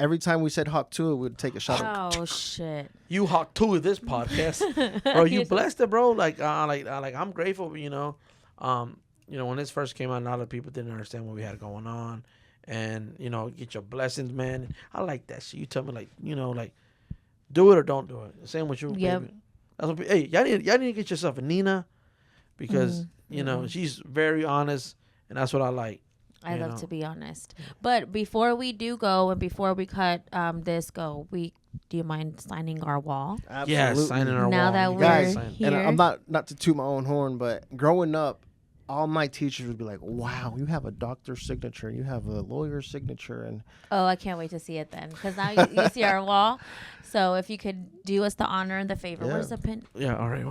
every time we said Hawk 2, we'd take a shot. Oh shit. You hawk two of this podcast, bro. You blessed it, bro. Like I'm grateful. When this first came out, a lot of people didn't understand what we had going on, and get your blessings, man. I like that shit. You tell me, like, do it or don't do it. Same with you, Yep. baby. That's what. Hey, y'all need to get yourself a Nina, because she's very honest, and that's what I like. I you love know. to be honest. But before we do go and before we cut this go, do you mind signing our wall? Yeah, Absolutely. signing our Now wall. that You we're guys Guys, sign. here. And I'm not to toot my own horn, but growing up, all my teachers would be like, "Wow, you have a doctor's signature, you have a lawyer's signature," and Oh, I can't wait to see it then, because now you see our wall. So if you could do us the honor and the favor, Yeah. where's the pin? Yeah, all right,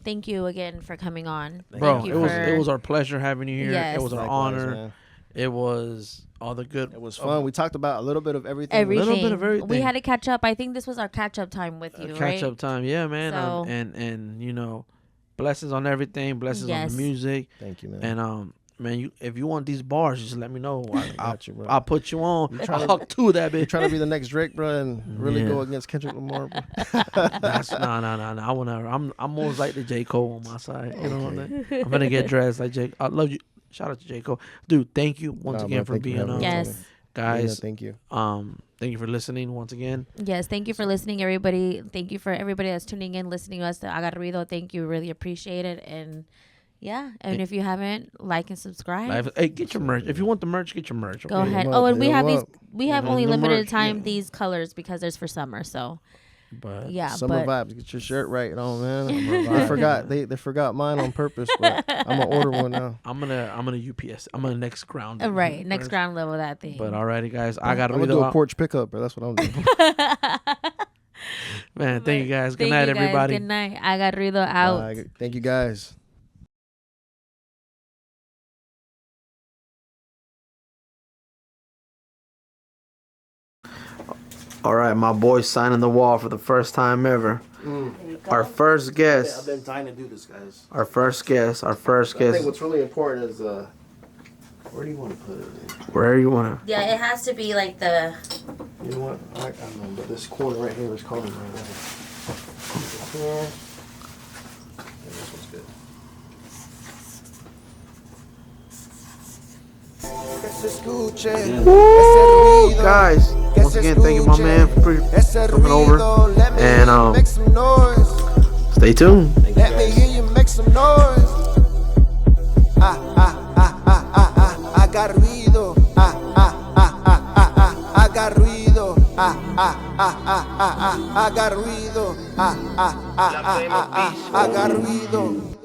Thank you again for coming on. bro. Thank you It was our pleasure having you here. Yes. It was our likewise, honor. man. It was all the good. It was fun. We talked about a little bit of everything. everything. little bit of everything. We had to catch up. I think this was our catch up time with you, right? Catch up time, yeah, man. So- And blessings on everything. Blessings on Yes. the music. Thank you, man. And man, if you want these bars, just let me know. I'll got you, bro. I'll put you on. trying to- I'll hook two of that You're bitch. trying to be the next Drake, bro, and really Yeah. go against Kendrick Lamar, bro. That's no. I wanna. I'm almost like the J Cole on my side. You know what I'm saying? I'm gonna get dressed like J. I love you. Shout out to J Cole, dude. Thank you once Nah, again bro, for thank you being for on, having me. Yes. guys. Yeah, thank you. Thank you for listening once again. Yes, thank you for listening, everybody. Thank you for everybody that's tuning in, listening to us. To Aga Ruido, thank you. Really appreciate it. And yeah, and if you haven't, like and subscribe. Hey, get your merch. If you want the merch, get your merch. Go okay? ahead. them Oh, up, and we hit have 'em these. up. We have Mhm, only the limited merch, time yeah. these colors because there's for summer. So But yeah, Summer but vibes. Get your shirt right on, man. They forgot. They forgot mine on purpose, but I'm gonna order one now. I'm gonna UPS. I'm gonna next ground. right next ground level that thing. But alrighty, guys. I gotta I'm read gonna do it a porch pickup, bro. That's what I'm doing. Man, thank you guys. Good Thank night, you guys. everybody. Good night. Aga Ruido out. Thank you, guys. All right, my boy's signing the wall for the first time ever. Our first guest. been dying to do this, guys. Our first guest. I think what's really important is where do you want to put it? Where you wanna? Yeah, it has to be like the. You know what? I don't know, but this corner right here is calling right now. Yeah, this one's good. Woo, guys. Once again, thank you, my man, for coming over. And stay tuned. Let me hear you make some noise. Aga ruido. Aga ruido. Aga ruido. Aga ruido.